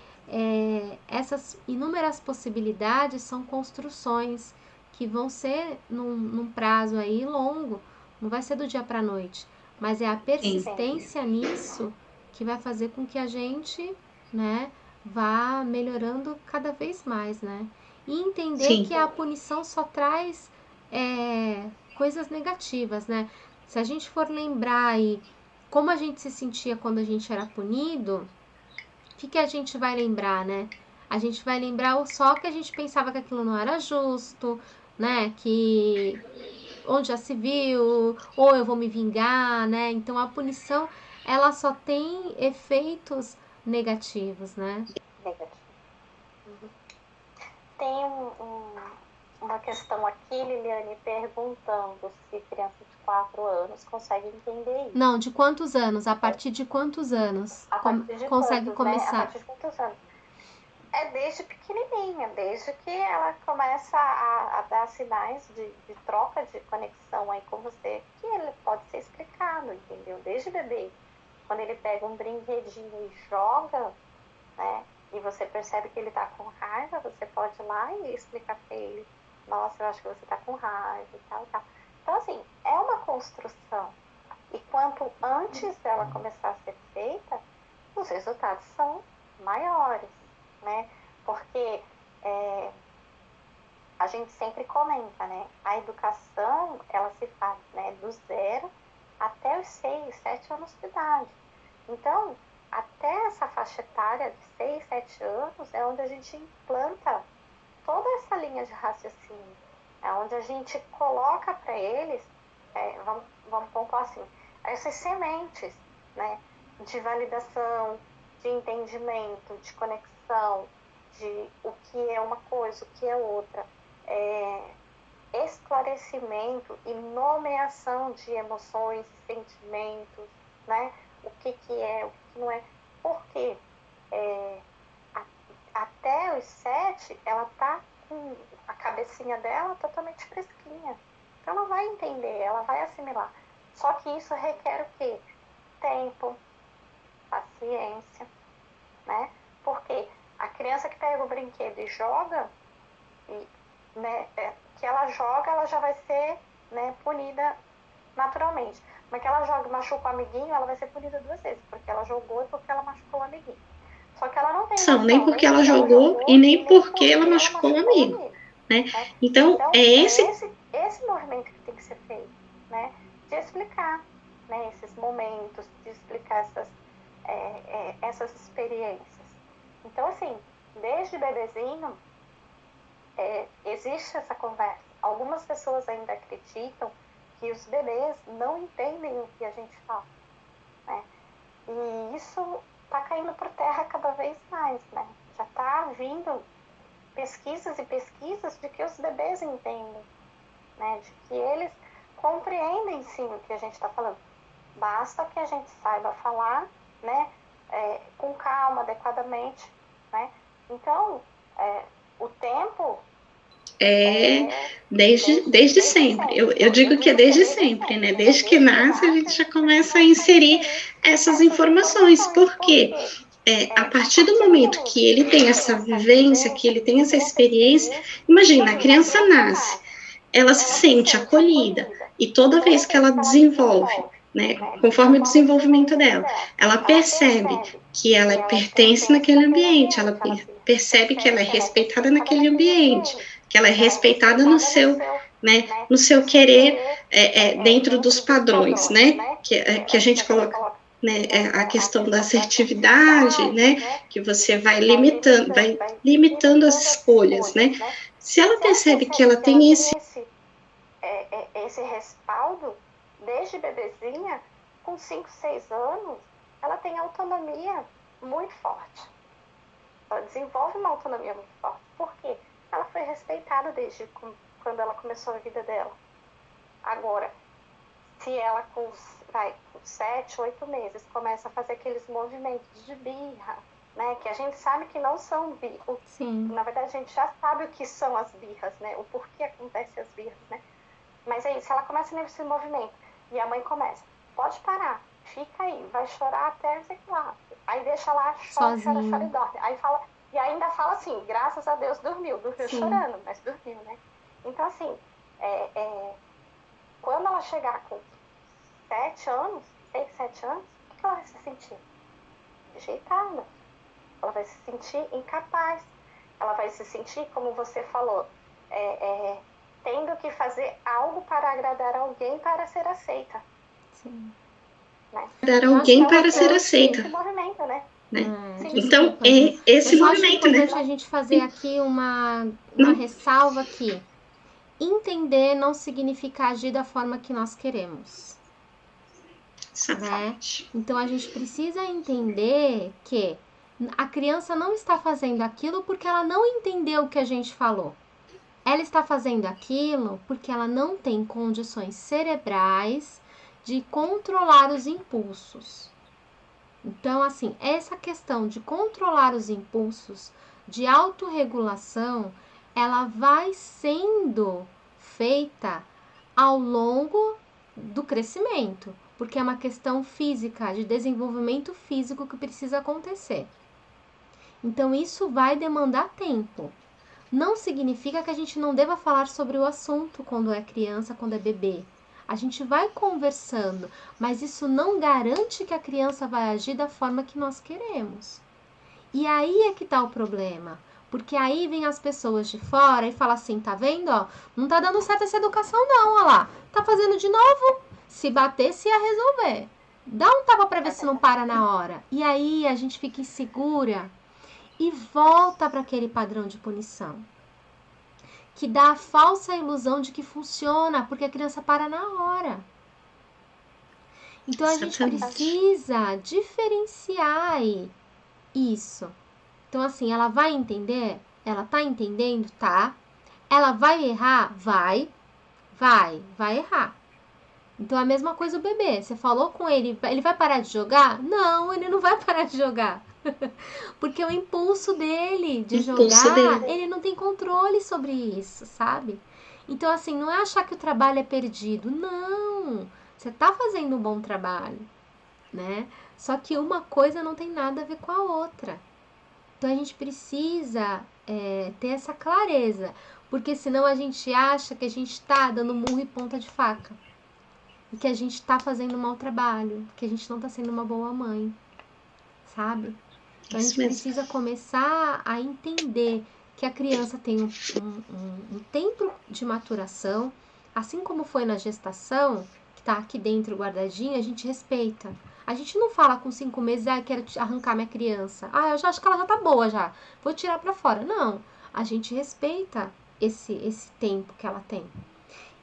essas inúmeras possibilidades são construções que vão ser num prazo aí longo, não vai ser do dia para a noite, mas é a persistência nisso que vai fazer com que a gente, né, vá melhorando cada vez mais, né? E entender que a punição só traz coisas negativas, né? Se a gente for lembrar aí como a gente se sentia quando a gente era punido, o que a gente vai lembrar, né? A gente vai lembrar só que a gente pensava que aquilo não era justo, né? Que onde já se viu, ou eu vou me vingar, né? Então a punição, ela só tem efeitos negativos, né? Negativo. Tem uma questão aqui, Liliane, perguntando se criança de 4 anos consegue entender isso. Não, de quantos anos? A partir de quantos anos consegue começar? Né? A partir de quantos anos? É desde pequenininha, desde que ela começa a dar sinais de troca de conexão aí com você, que ele pode ser explicado, entendeu? Desde bebê. Quando ele pega um brinquedinho e joga, né? E você percebe que ele tá com raiva, você pode ir lá e explicar pra ele, nossa, eu acho que você tá com raiva e tal, e tal. Então, assim, é uma construção. E quanto antes dela começar a ser feita, os resultados são maiores, né? Porque a gente sempre comenta, né? A educação, ela se faz, né, do 0 até os 6, 7 anos de idade. Então, até essa faixa etária de 6, 7 anos é onde a gente implanta toda essa linha de raciocínio. É onde a gente coloca para eles, vamos pontuar assim, essas sementes, né, de validação, de entendimento, de conexão, de o que é uma coisa, o que é outra, esclarecimento e nomeação de emoções e sentimentos, né? O que é, o que não é. Porque até os 7, ela tá com a cabecinha dela totalmente fresquinha. Então ela vai entender, ela vai assimilar. Só que isso requer o quê? Tempo, paciência, né? Porque a criança que pega o brinquedo e joga, né, que ela joga, ela já vai ser, né, punida naturalmente. Mas que ela joga e machuca o amiguinho, ela vai ser punida 2 vezes, porque ela jogou e porque ela machucou o amiguinho. Só que ela não tem noção, nem porque ela jogou e nem porque ela machucou o amigo, né? Então, esse movimento que tem que ser feito, né? De explicar, né, esses momentos, de explicar essas experiências. Então, assim, desde bebezinho, existe essa conversa. Algumas pessoas ainda acreditam que os bebês não entendem o que a gente fala, né? E isso está caindo por terra cada vez mais, né? Já está vindo pesquisas e pesquisas de que os bebês entendem, né? De que eles compreendem sim o que a gente está falando. Basta que a gente saiba falar, né? Com calma, adequadamente, né? Então, o tempo desde sempre. Eu digo que é desde sempre, né? Desde que nasce, a gente já começa a inserir essas informações. Por quê? A partir do momento que ele tem essa vivência, que ele tem essa experiência, imagina, a criança nasce, ela se sente acolhida, e toda vez que ela desenvolve né, conforme o desenvolvimento dela. Ela percebe que ela pertence naquele ambiente, ela percebe que ela é respeitada naquele ambiente, que ela é respeitada no seu, né, no seu querer, dentro dos padrões, né, que a gente coloca, né, a questão da assertividade, né, que você vai limitando as escolhas, né. Se ela percebe que ela tem esse respaldo, desde bebezinha, com 5, 6 anos, ela tem autonomia muito forte. Ela desenvolve uma autonomia muito forte. Por quê? Ela foi respeitada desde quando ela começou a vida dela. Agora, se ela com 7, 8 meses começa a fazer aqueles movimentos de birra, né, que a gente sabe que não são birras. Na verdade, a gente já sabe o que são as birras, né, o porquê acontecem as birras, né. Mas aí, se ela começa nesse movimento e a mãe começa, pode parar, fica aí, vai chorar até sei lá. Aí deixa lá, chora e dorme. Aí fala, e ainda fala assim, graças a Deus dormiu chorando, mas dormiu, né. Então, assim, quando ela chegar com 7 anos, 6, 7 anos, o que ela vai se sentir? Rejeitada. Ela vai se sentir incapaz. Ela vai se sentir, como você falou, tendo que fazer algo para agradar alguém para ser aceita. Sim. Né? Agradar alguém para ser aceita. Esse movimento, né? Então, esse movimento, né? É importante a gente fazer aqui uma ressalva aqui. Entender não significa agir da forma que nós queremos. Né? Então, a gente precisa entender que a criança não está fazendo aquilo porque ela não entendeu o que a gente falou. Ela está fazendo aquilo porque ela não tem condições cerebrais de controlar os impulsos. Então, assim, essa questão de controlar os impulsos, de autorregulação, ela vai sendo feita ao longo do crescimento, porque é uma questão física, de desenvolvimento físico que precisa acontecer. Então, isso vai demandar tempo. Não significa que a gente não deva falar sobre o assunto quando é criança, quando é bebê. A gente vai conversando, mas isso não garante que a criança vai agir da forma que nós queremos. E aí é que tá o problema. Porque aí vem as pessoas de fora e falam assim, tá vendo, ó? Não tá dando certo essa educação não, ó lá. Tá fazendo de novo? Se batesse ia resolver. Dá um tapa pra ver se não para na hora. E aí a gente fica insegura e volta para aquele padrão de punição. Que dá a falsa ilusão de que funciona, porque a criança para na hora. Então, a gente precisa diferenciar isso. Então, assim, ela vai entender? Ela tá entendendo? Tá. Ela vai errar? Vai errar. Então, a mesma coisa o bebê. Você falou com ele, ele vai parar de jogar? Não, ele não vai parar de jogar. Porque o impulso dele de jogar, ele não tem controle sobre isso, sabe? Então, assim, não é achar que o trabalho é perdido. Não, você tá fazendo um bom trabalho, né? Só que uma coisa não tem nada a ver com a outra. Então, a gente precisa ter essa clareza. Porque senão a gente acha que a gente tá dando murro e ponta de faca. E que a gente tá fazendo um mau trabalho. Que a gente não tá sendo uma boa mãe, sabe? Então, a gente precisa começar a entender que a criança tem um tempo de maturação, assim como foi na gestação, que está aqui dentro guardadinho, a gente respeita. A gente não fala com 5 meses, quero arrancar minha criança. Eu já acho que ela já tá boa já, vou tirar para fora. Não, a gente respeita esse tempo que ela tem.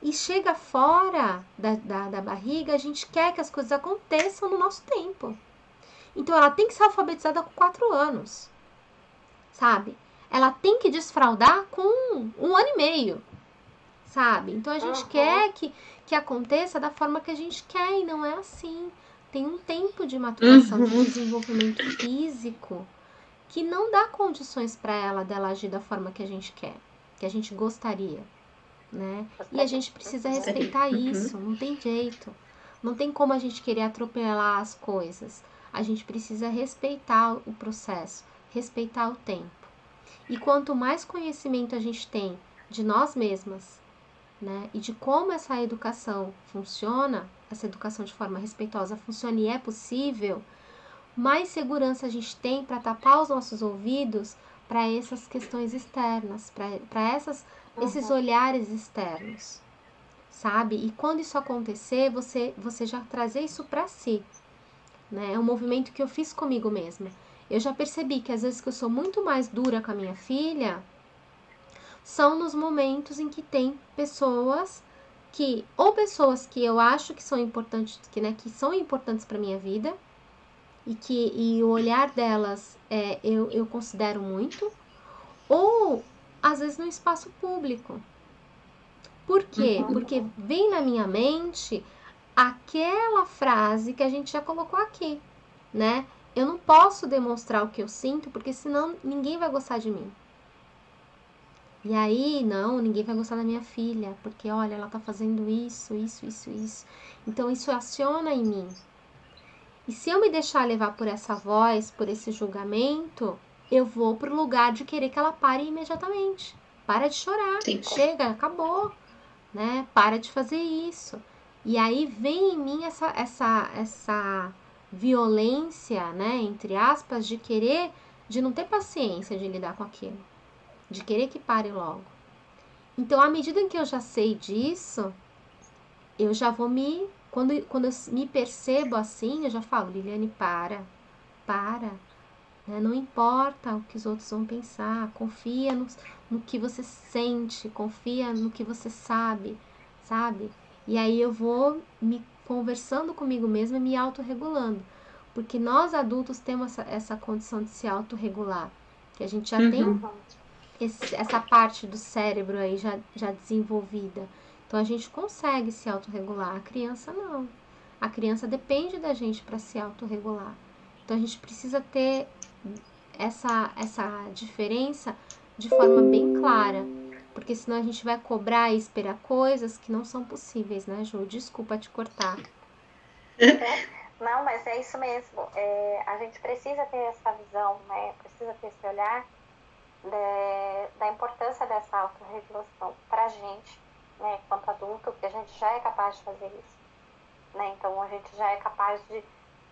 E chega fora da barriga, a gente quer que as coisas aconteçam no nosso tempo. Então, ela tem que ser alfabetizada com 4 anos, sabe? Ela tem que desfraldar com 1 ano e meio, sabe? Então, a gente quer que aconteça da forma que a gente quer e não é assim. Tem um tempo de maturação, de desenvolvimento físico que não dá condições para ela dela agir da forma que a gente quer, que a gente gostaria, né? E a gente precisa respeitar isso, não tem jeito. Não tem como a gente querer atropelar as coisas. A gente precisa respeitar o processo, respeitar o tempo. E quanto mais conhecimento a gente tem de nós mesmas, né, e de como essa educação funciona, essa educação de forma respeitosa funcione e é possível, mais segurança a gente tem para tapar os nossos ouvidos para essas questões externas, para esses olhares externos, sabe? E quando isso acontecer, você já trazer isso para si, né? É um movimento que eu fiz comigo mesma. Eu já percebi que às vezes que eu sou muito mais dura com a minha filha, são nos momentos em que tem pessoas que eu acho que são importantes, que são importantes para minha vida, e o olhar delas eu considero muito, ou às vezes no espaço público. Por quê? Porque vem na minha mente aquela frase que a gente já colocou aqui, né? Eu não posso demonstrar o que eu sinto, porque senão ninguém vai gostar de mim. E aí, não, ninguém vai gostar da minha filha, porque olha, ela tá fazendo isso. Então isso aciona em mim. E se eu me deixar levar por essa voz, por esse julgamento, eu vou pro lugar de querer que ela pare imediatamente. Para de chorar, Sim. chega, acabou, né? Para de fazer isso. E aí vem em mim essa violência, né, entre aspas, de não ter paciência de lidar com aquilo, de querer que pare logo. Então, à medida em que eu já sei disso, eu já vou quando eu me percebo assim, eu já falo, Liliane, para, né? Não importa o que os outros vão pensar, confia no que você sente, confia no que você sabe? E aí eu vou me conversando comigo mesma e me autorregulando, porque nós adultos temos essa condição de se autorregular, que a gente já tem essa parte do cérebro aí já desenvolvida. Então a gente consegue se autorregular, a criança não. A criança depende da gente para se autorregular. Então a gente precisa ter essa diferença de forma bem clara, porque senão a gente vai cobrar e esperar coisas que não são possíveis, né, Ju? Desculpa te cortar. Não, mas é isso mesmo. A gente precisa ter essa visão, né? Precisa ter esse olhar da importância dessa autorregulação para a gente, né, quanto adulto, que a gente já é capaz de fazer isso, né? Então a gente já é capaz de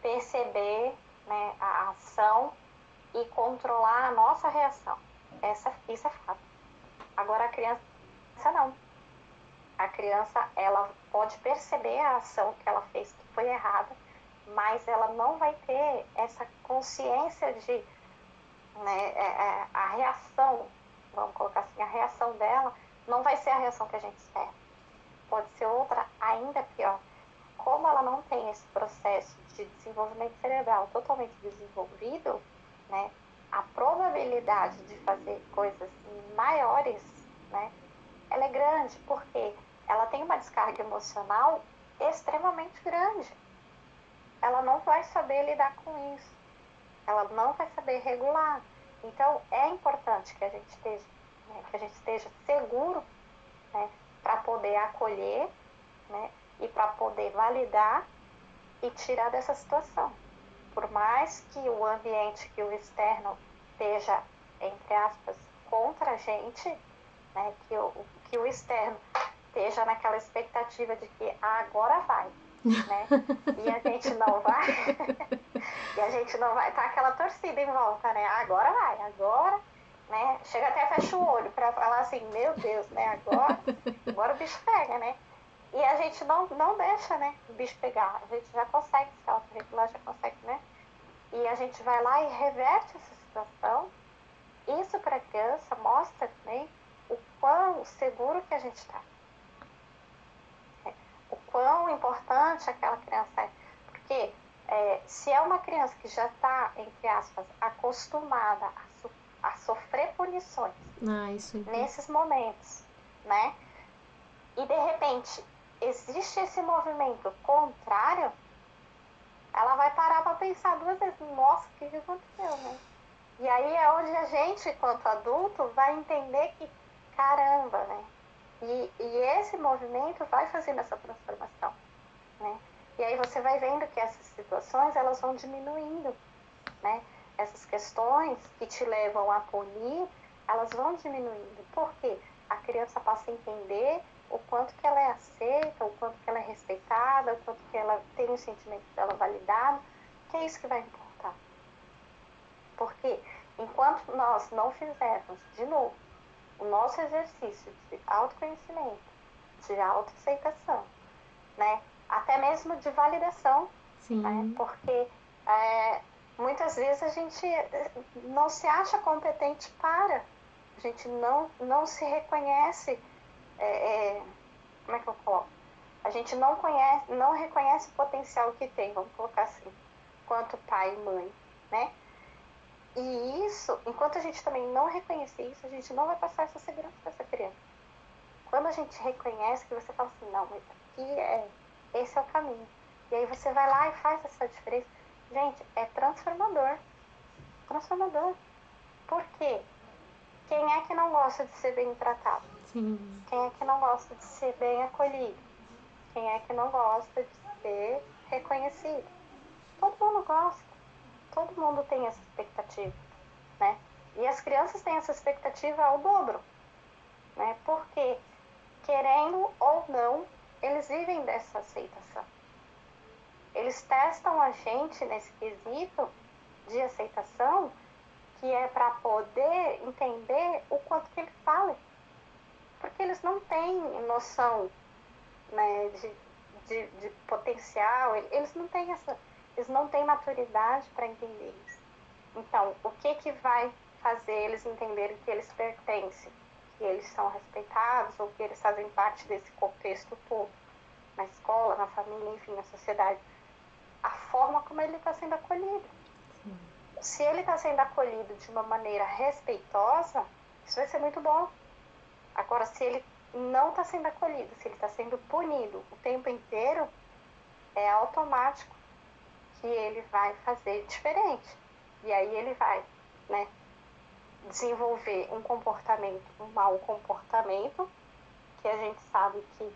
perceber, né, a ação e controlar a nossa reação. Isso é fato. Agora a criança não. A criança, ela pode perceber a ação que ela fez que foi errada, mas ela não vai ter essa consciência de, né, a reação, vamos colocar assim, a reação dela não vai ser a reação que a gente espera. Pode ser outra ainda pior. Como ela não tem esse processo de desenvolvimento cerebral totalmente desenvolvido, né, a probabilidade de fazer coisas maiores, né, ela é grande, porque ela tem uma descarga emocional extremamente grande. Ela não vai saber lidar com isso. Ela não vai saber regular. Então, é importante que a gente esteja seguro, né, para poder acolher, né, e para poder validar e tirar dessa situação. Por mais que o ambiente, que o externo esteja, entre aspas, contra a gente, né, que o externo esteja naquela expectativa de que agora vai, né, e a gente não vai, e a gente não vai, tá aquela torcida em volta, né, agora vai, agora, né, chega até fecha o olho para falar assim, meu Deus, né, agora o bicho pega, né, e a gente não deixa, né, o bicho pegar, a gente já consegue se autorregular, já consegue, né, e a gente vai lá e reverte essa situação. Isso para a criança mostra também o quão seguro que a gente está, o quão importante aquela criança é, porque se é uma criança que já está, entre aspas, acostumada a sofrer punições nesses momentos, né, e de repente existe esse movimento contrário, ela vai parar para pensar duas vezes, nossa, o que aconteceu, né? E aí é onde a gente, enquanto adulto, vai entender que, caramba, né? E esse movimento vai fazendo essa transformação, né? E aí você vai vendo que essas situações, elas vão diminuindo, né? Essas questões que te levam a punir, elas vão diminuindo. Por quê? A criança passa a entender o quanto que ela é aceita, o quanto que ela é respeitada, o quanto que ela tem o sentimento dela validado, que é isso que vai importar. Porque enquanto nós não fizermos, de novo, o nosso exercício de autoconhecimento, de autoaceitação, né? Até mesmo de validação, né? Porque muitas vezes a gente não se acha competente para, a gente não se reconhece, como é que eu coloco? A gente não reconhece o potencial que tem, vamos colocar assim, quanto pai e mãe, né? E isso, enquanto a gente também não reconhecer isso, a gente não vai passar essa segurança para essa criança. Quando a gente reconhece, que você fala assim, não, mas aqui esse é o caminho. E aí você vai lá e faz essa diferença. Gente, é transformador. Transformador. Por quê? Quem é que não gosta de ser bem tratado? Sim. Quem é que não gosta de ser bem acolhido? Quem é que não gosta de ser reconhecido? Todo mundo gosta. Todo mundo tem essa expectativa, né? E as crianças têm essa expectativa ao dobro, né? Porque, querendo ou não, eles vivem dessa aceitação. Eles testam a gente nesse quesito de aceitação, que é para poder entender o quanto que ele fala. Porque eles não têm noção, né, de potencial, eles não têm maturidade para entender isso. Então, o que vai fazer eles entenderem que eles pertencem, que eles são respeitados ou que eles fazem parte desse contexto todo, na escola, na família, enfim, na sociedade? A forma como ele está sendo acolhido. Se ele está sendo acolhido de uma maneira respeitosa, isso vai ser muito bom. Agora, se ele não está sendo acolhido, se ele está sendo punido o tempo inteiro, é automático que ele vai fazer diferente. E aí ele vai, né, desenvolver um comportamento, um mau comportamento, que a gente sabe que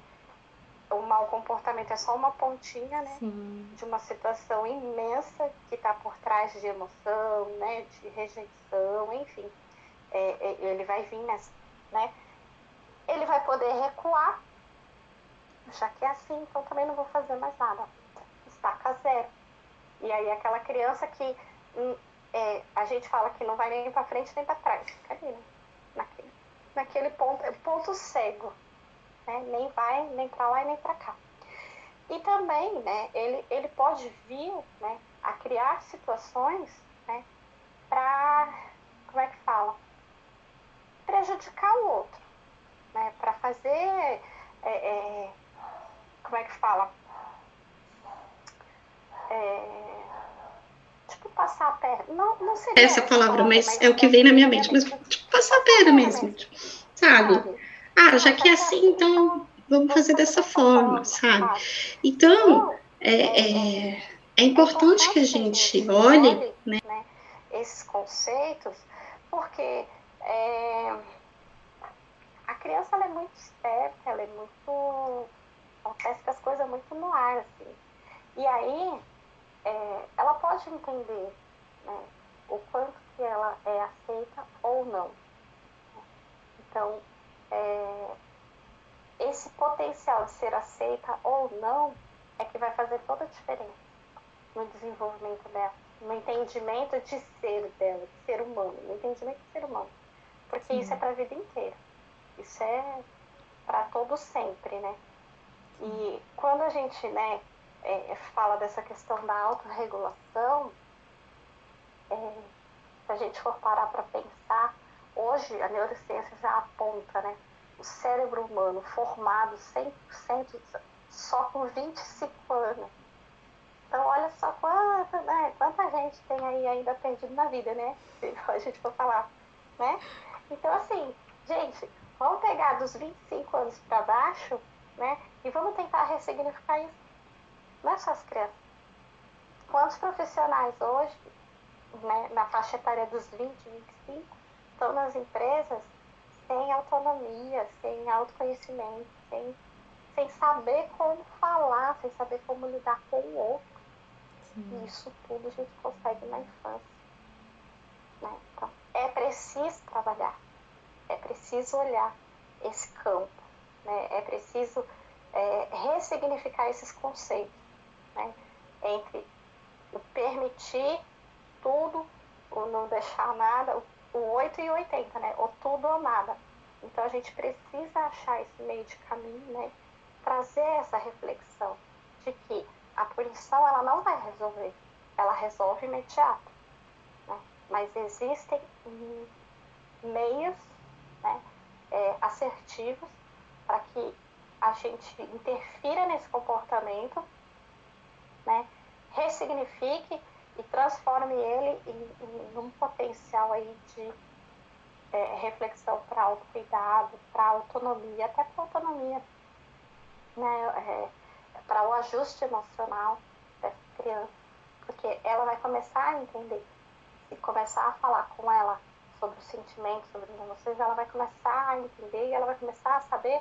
o mau comportamento é só uma pontinha, né, de uma situação imensa que está por trás de emoção, né, de rejeição, enfim. Ele vai vir nessa, né? Ele vai poder recuar, já que é assim, então também não vou fazer mais nada. Estaca zero. E aí aquela criança que a gente fala que não vai nem para frente nem para trás, fica ali, né? Naquele ponto cego, né? Nem vai nem para lá e nem para cá. E também, né, ele pode vir, né, a criar situações, né, para, como é que fala? Prejudicar o outro, né, para fazer, como é que fala? Tipo, passar a perna. Não seria essa palavra, mas é o que vem na minha mente. Mas, tipo, passar a perna mesmo, sabe? Ah, já que é assim, então vamos fazer dessa forma, sabe? Então, é importante que a gente olhe, né, esses conceitos, porque a criança, ela é muito esperta, ela é muito... acontece com as coisas muito no ar, assim. E aí, ela pode entender, né, o quanto que ela é aceita ou não. Então, esse potencial de ser aceita ou não é que vai fazer toda a diferença no desenvolvimento dela, no entendimento de ser dela, de ser humano, no entendimento de ser humano. Porque isso é para a vida inteira. Isso é para todo sempre, né? E quando a gente, né, fala dessa questão da autorregulação, se a gente for parar para pensar, hoje a neurociência já aponta, né, o cérebro humano formado 100% só com 25 anos. Então, olha só quanta gente tem aí ainda perdido na vida, né? Se a gente for falar, né? Então, assim, gente, vamos pegar dos 25 anos para baixo, né? E vamos tentar ressignificar isso. Não é só as crianças. Quantos profissionais hoje, né, na faixa etária dos 20, 25, estão nas empresas sem autonomia, sem autoconhecimento, sem saber como falar, sem saber como lidar com o outro. E isso tudo a gente consegue na infância, né? Então, é preciso trabalhar, é preciso olhar esse campo, né? É preciso ressignificar esses conceitos, né? Entre o permitir tudo, o não deixar nada, o 8 e 80, né? Ou tudo ou nada. Então a gente precisa achar esse meio de caminho, né? Trazer essa reflexão de que a punição ela não vai resolver, ela resolve imediato, né? Mas existem meios, né, assertivos para que a gente interfira nesse comportamento, né, ressignifique e transforme ele em um potencial aí de reflexão para autocuidado, para autonomia, até para autonomia, né, para o ajuste emocional dessa criança, porque ela vai começar a entender, e começar a falar com ela sobre os sentimentos, sobre as emoções, ela vai começar a entender e ela vai começar a saber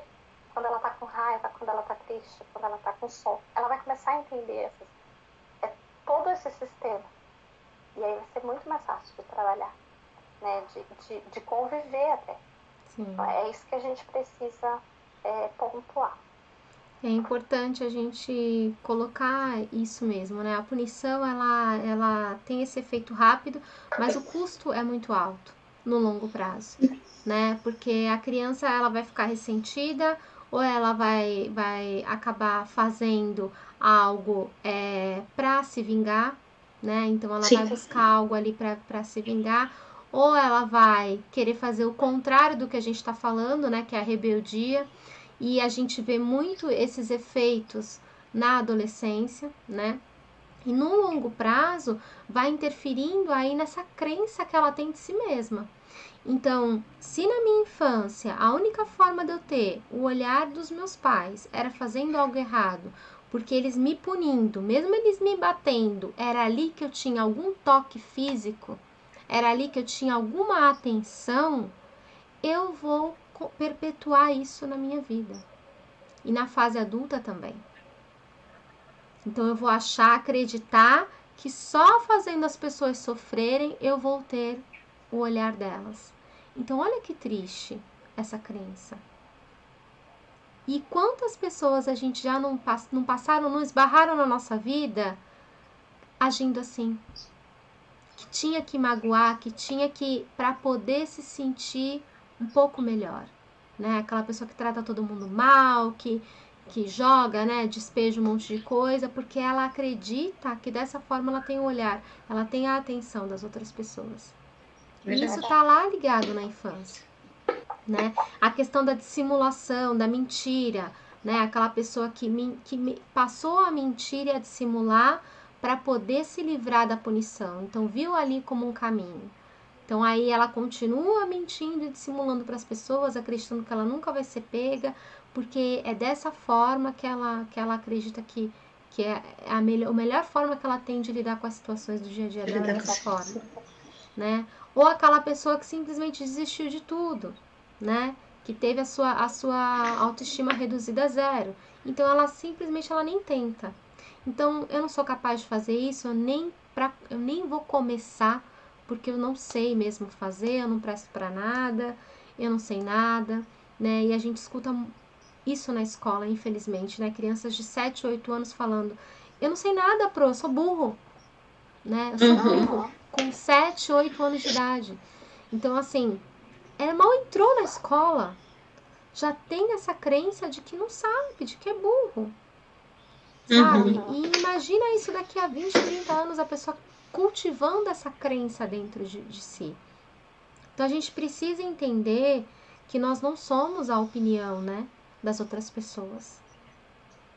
quando ela está com raiva, quando ela está triste, quando ela está com sono. Ela vai começar a entender todo esse sistema. E aí vai ser muito mais fácil de trabalhar, né? De conviver até. Sim. Então, é isso que a gente precisa pontuar. É importante a gente colocar isso mesmo, né? A punição, ela tem esse efeito rápido, mas o custo é muito alto no longo prazo, né? Porque a criança, ela vai ficar ressentida ou ela vai acabar fazendo algo para se vingar, né? Então, ela vai buscar algo ali para se vingar, ou ela vai querer fazer o contrário do que a gente está falando, né? Que é a rebeldia. E a gente vê muito esses efeitos na adolescência, né? E no longo prazo vai interferindo aí nessa crença que ela tem de si mesma. Então, se na minha infância a única forma de eu ter o olhar dos meus pais era fazendo algo errado, porque eles me punindo, mesmo eles me batendo, era ali que eu tinha algum toque físico, era ali que eu tinha alguma atenção, eu vou perpetuar isso na minha vida. E na fase adulta também. Então eu vou acreditar que só fazendo as pessoas sofrerem eu vou ter o olhar delas. Então olha que triste essa crença. E quantas pessoas a gente já não passaram, não esbarraram na nossa vida agindo assim? Que tinha que magoar, que tinha que, para poder se sentir um pouco melhor, né? Aquela pessoa que trata todo mundo mal, que joga, né? Despeja um monte de coisa, porque ela acredita que dessa forma ela tem o olhar, ela tem a atenção das outras pessoas. E isso tá lá ligado na infância, né? A questão da dissimulação, da mentira, né? Aquela pessoa que passou a mentir e a dissimular para poder se livrar da punição. Então, viu ali como um caminho. Então, aí ela continua mentindo e dissimulando para as pessoas, acreditando que ela nunca vai ser pega, porque é dessa forma que ela acredita que é a melhor forma que ela tem de lidar com as situações do dia a dia dela, dessa forma, né? Ou aquela pessoa que simplesmente desistiu de tudo, né? Que teve a sua autoestima reduzida a zero. Então, ela nem tenta. Então, eu não sou capaz de fazer isso, eu nem vou começar, porque eu não sei mesmo fazer, eu não presto para nada, eu não sei nada, né? E a gente escuta isso na escola, infelizmente, né? Crianças de 7, 8 anos falando, eu não sei nada, eu sou burro, né? Eu sou burro, com 7, 8 anos de idade. Então, assim, mal entrou na escola, já tem essa crença de que não sabe, de que é burro, sabe? E imagina isso daqui a 20, 30 anos, a pessoa cultivando essa crença dentro de si. Então, a gente precisa entender que nós não somos a opinião, né, das outras pessoas.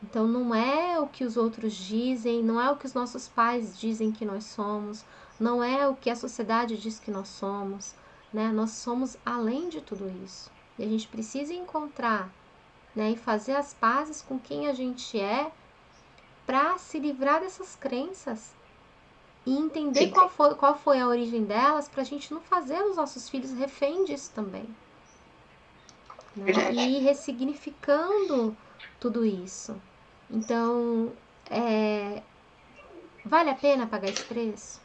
Então, não é o que os outros dizem, não é o que os nossos pais dizem que nós somos, não é o que a sociedade diz que nós somos, né? Nós somos além de tudo isso. E a gente precisa encontrar, né, e fazer as pazes com quem a gente é para se livrar dessas crenças e entender qual foi a origem delas, para a gente não fazer os nossos filhos refém disso também, né? E ir ressignificando tudo isso. Então, vale a pena pagar esse preço?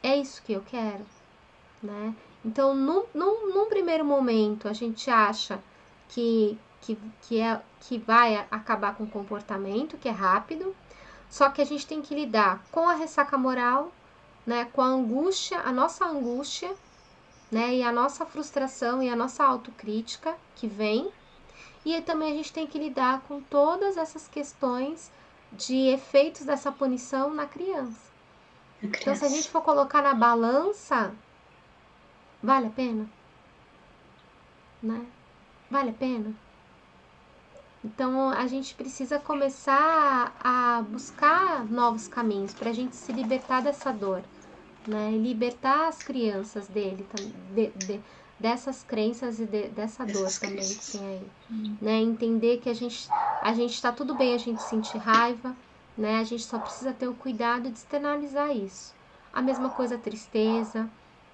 É isso que eu quero, né? Então, num primeiro momento, a gente acha que que vai acabar com o comportamento, que é rápido, só que a gente tem que lidar com a ressaca moral, né, com a angústia, a nossa angústia, né, e a nossa frustração e a nossa autocrítica que vem, e aí também a gente tem que lidar com todas essas questões de efeitos dessa punição na criança. Então, se a gente for colocar na balança, vale a pena? Né? Vale a pena? Então, a gente precisa começar a buscar novos caminhos para a gente se libertar dessa dor, né? E libertar as crianças dessas crenças e dessa dor também que tem aí. Né? Entender que a gente tá tudo bem a gente sentir raiva, né? A gente só precisa ter o cuidado de externalizar isso. A mesma coisa a tristeza,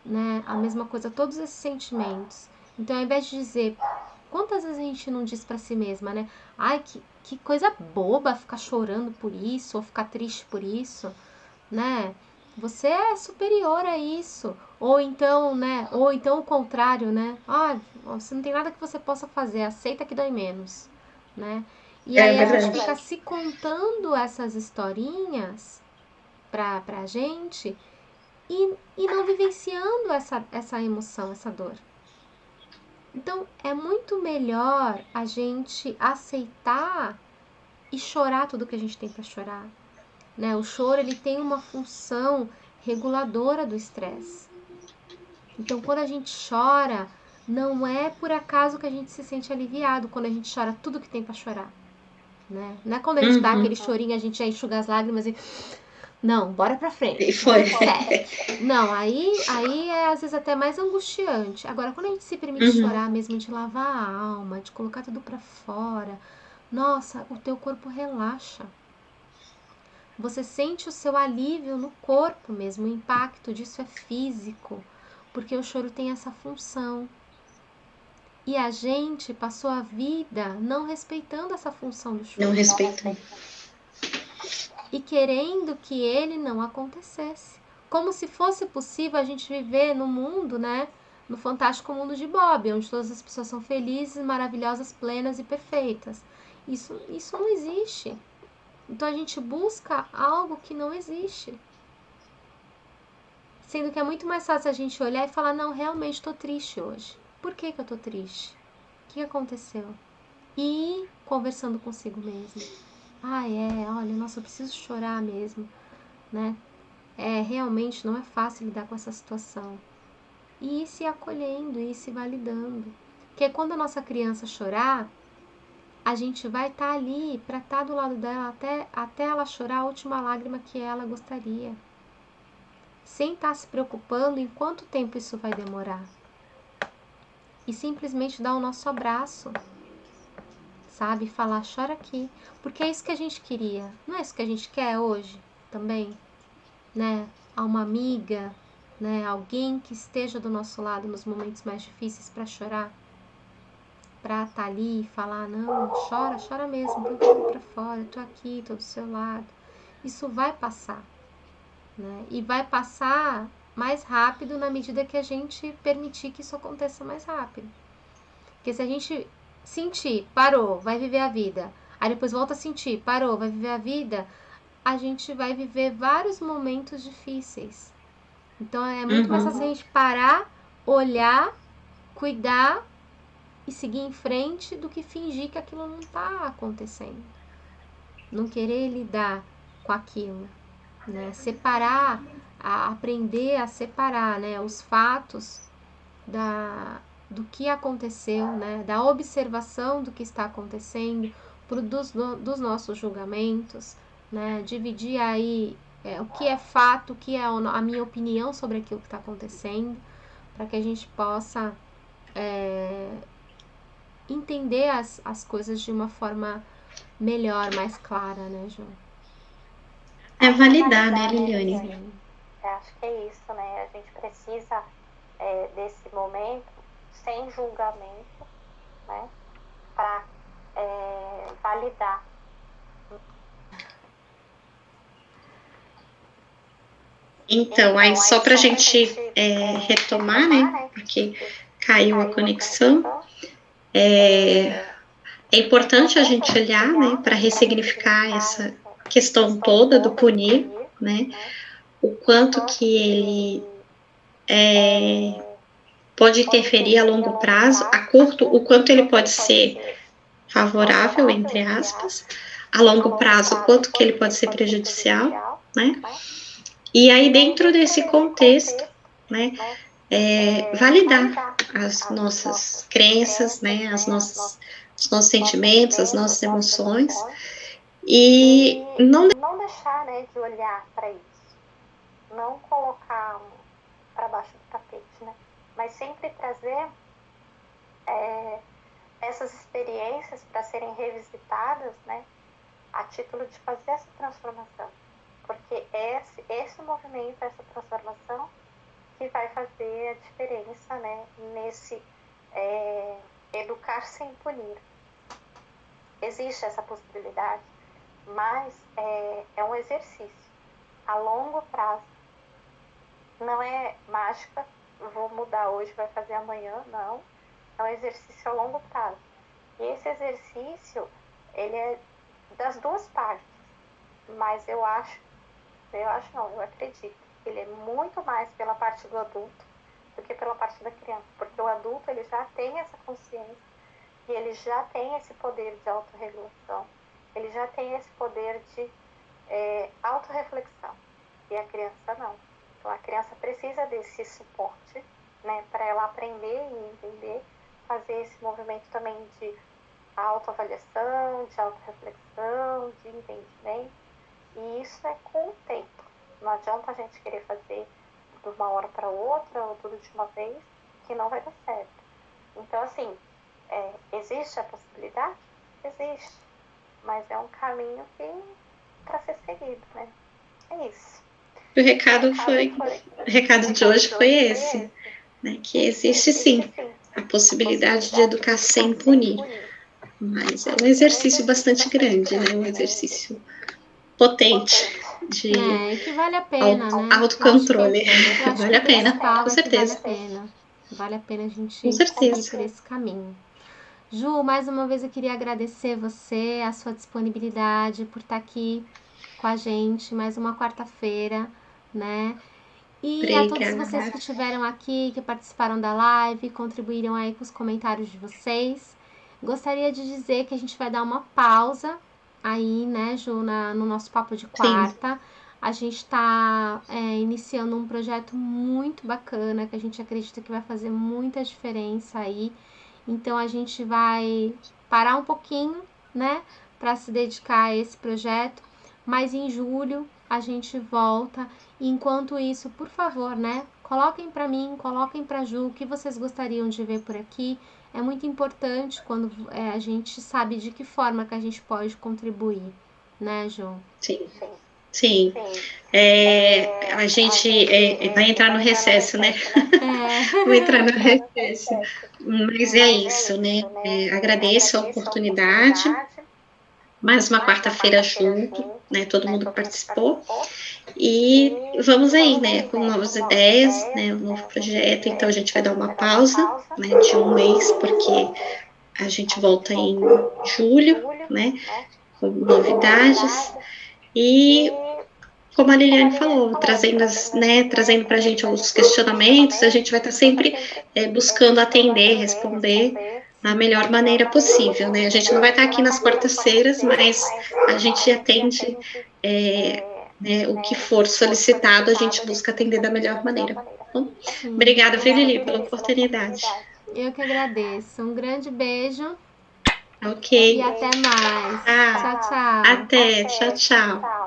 né? A mesma coisa todos esses sentimentos. Então, ao invés de dizer... Quantas vezes a gente não diz pra si mesma, né? Ai, que coisa boba ficar chorando por isso, ou ficar triste por isso, né? Você é superior a isso. Ou então, né? Ou então o contrário, né? Ah, você não tem nada que você possa fazer, aceita que dói menos, né? E aí a gente fica se contando essas historinhas pra gente e não vivenciando essa emoção, essa dor. Então, é muito melhor a gente aceitar e chorar tudo que a gente tem para chorar, né? O choro, ele tem uma função reguladora do estresse. Então, quando a gente chora, não é por acaso que a gente se sente aliviado quando a gente chora tudo que tem para chorar, né? Não é quando a gente dá aquele chorinho, a gente já enxuga as lágrimas e... Não, bora pra frente. E foi. Não, aí é às vezes até mais angustiante. Agora, quando a gente se permite chorar mesmo, de lavar a alma, de colocar tudo pra fora, nossa, o teu corpo relaxa. Você sente o seu alívio no corpo mesmo, o impacto disso é físico, porque o choro tem essa função. E a gente passou a vida não respeitando essa função do choro. Não respeitando. E querendo que ele não acontecesse. Como se fosse possível a gente viver no mundo, né? No fantástico mundo de Bob, onde todas as pessoas são felizes, maravilhosas, plenas e perfeitas. Isso não existe. Então a gente busca algo que não existe. Sendo que é muito mais fácil a gente olhar e falar, não, realmente estou triste hoje. Por que eu estou triste? O que aconteceu? E ir conversando consigo mesmo. Olha, nossa, eu preciso chorar mesmo, né? Realmente não é fácil lidar com essa situação. E ir se acolhendo, ir se validando. Porque quando a nossa criança chorar, a gente vai estar ali para estar do lado dela até ela chorar a última lágrima que ela gostaria. Sem estar se preocupando em quanto tempo isso vai demorar. E simplesmente dar o nosso abraço. Sabe? Falar, chora aqui. Porque é isso que a gente queria. Não é isso que a gente quer hoje também? Né? A uma amiga, né? Alguém que esteja do nosso lado nos momentos mais difíceis para chorar. Para estar ali e falar, não, chora mesmo, põe tudo para fora, eu tô aqui, tô do seu lado. Isso vai passar. Né? E vai passar mais rápido na medida que a gente permitir que isso aconteça mais rápido. Porque se a gente sentir, parou, vai viver a vida, aí depois volta a sentir, parou, vai viver a vida, a gente vai viver vários momentos difíceis. Então é muito mais fácil a gente parar, olhar, cuidar e seguir em frente do que fingir que aquilo não está acontecendo. Não querer lidar com aquilo, né? Separar, aprender a separar, né, os fatos do que aconteceu, né, da observação do que está acontecendo, dos nossos julgamentos, né, dividir aí o que é fato, o que é a minha opinião sobre aquilo que está acontecendo, para que a gente possa entender as coisas de uma forma melhor, mais clara, né, João? É validar, né, Liliane? Acho que é isso, né? A gente precisa desse momento sem julgamento, né? Para validar. Então, aí só para a gente retomar, né? Porque caiu a conexão. é importante a gente olhar, né, para ressignificar essa questão toda do punir, né, o quanto que ele pode interferir a longo prazo, a curto, o quanto ele pode ser favorável, entre aspas, a longo prazo, o quanto que ele pode ser prejudicial, né, e aí dentro desse contexto, né, validar as nossas crenças, né, os nossos sentimentos, as nossas emoções, e não deixar, né, de olhar para isso, não colocar para baixo do tapete, né, mas sempre trazer essas experiências para serem revisitadas, né, a título de fazer essa transformação, porque esse movimento, essa transformação que vai fazer a diferença, né, nesse educar sem punir. Existe essa possibilidade, mas é um exercício a longo prazo. Não é mágica, vou mudar hoje, vai fazer amanhã, não. É um exercício a longo prazo. E esse exercício, ele é das duas partes, mas eu acredito que ele é muito mais pela parte do adulto do que pela parte da criança, porque o adulto, ele já tem essa consciência e ele já tem esse poder de autorregulação, ele já tem esse poder de autorreflexão, e a criança não. Então a criança precisa desse suporte, né, para ela aprender e entender, fazer esse movimento também de autoavaliação, de autorreflexão, de entendimento, e isso é com o tempo. Não adianta a gente querer fazer de uma hora para outra ou tudo de uma vez, que não vai dar certo. Então, assim, existe a possibilidade? Existe. Mas é um caminho para ser seguido, né? É isso. O recado de hoje foi esse, né? Que existe sim a possibilidade de educar sem punir. Mas é um exercício bastante grande, né? Um exercício potente de que vale a pena, né? Autocontrole. Vale a pena, com certeza. Vale a pena a gente ir por esse caminho. Ju, mais uma vez eu queria agradecer você, a sua disponibilidade por estar aqui com a gente, mais uma quarta-feira, né? E Obrigada. A todos vocês que estiveram aqui, que participaram da live, contribuíram aí com os comentários de vocês. Gostaria de dizer que a gente vai dar uma pausa aí, né, Ju, no nosso papo de quarta. Sim. A gente está iniciando um projeto muito bacana, que a gente acredita que vai fazer muita diferença aí. Então, a gente vai parar um pouquinho, né, para se dedicar a esse projeto. Mas em julho a gente volta. E enquanto isso, por favor, né, coloquem para mim, coloquem para Ju o que vocês gostariam de ver por aqui. É muito importante quando a gente sabe de que forma que a gente pode contribuir, né, Ju? Sim. A gente vai entrar no recesso, né? Vou entrar no recesso. Mas é isso, né? Agradeço a oportunidade. Mais uma quarta-feira junto, né? Todo mundo participou. E vamos aí, né? Com novas ideias, né? Um novo projeto. Então, a gente vai dar uma pausa, né? De um mês, porque a gente volta em julho, né? Com novidades. E, como a Liliane falou, trazendo para a gente os questionamentos, a gente vai estar sempre buscando atender, responder da melhor maneira possível, né? A gente não vai estar aqui nas quartas-feiras, mas a gente atende o que for solicitado, a gente busca atender da melhor maneira. Bom, obrigada, Lili, pela oportunidade. Eu que agradeço. Um grande beijo. Ok. E até mais. Tchau, tchau. Até. Tchau, tchau.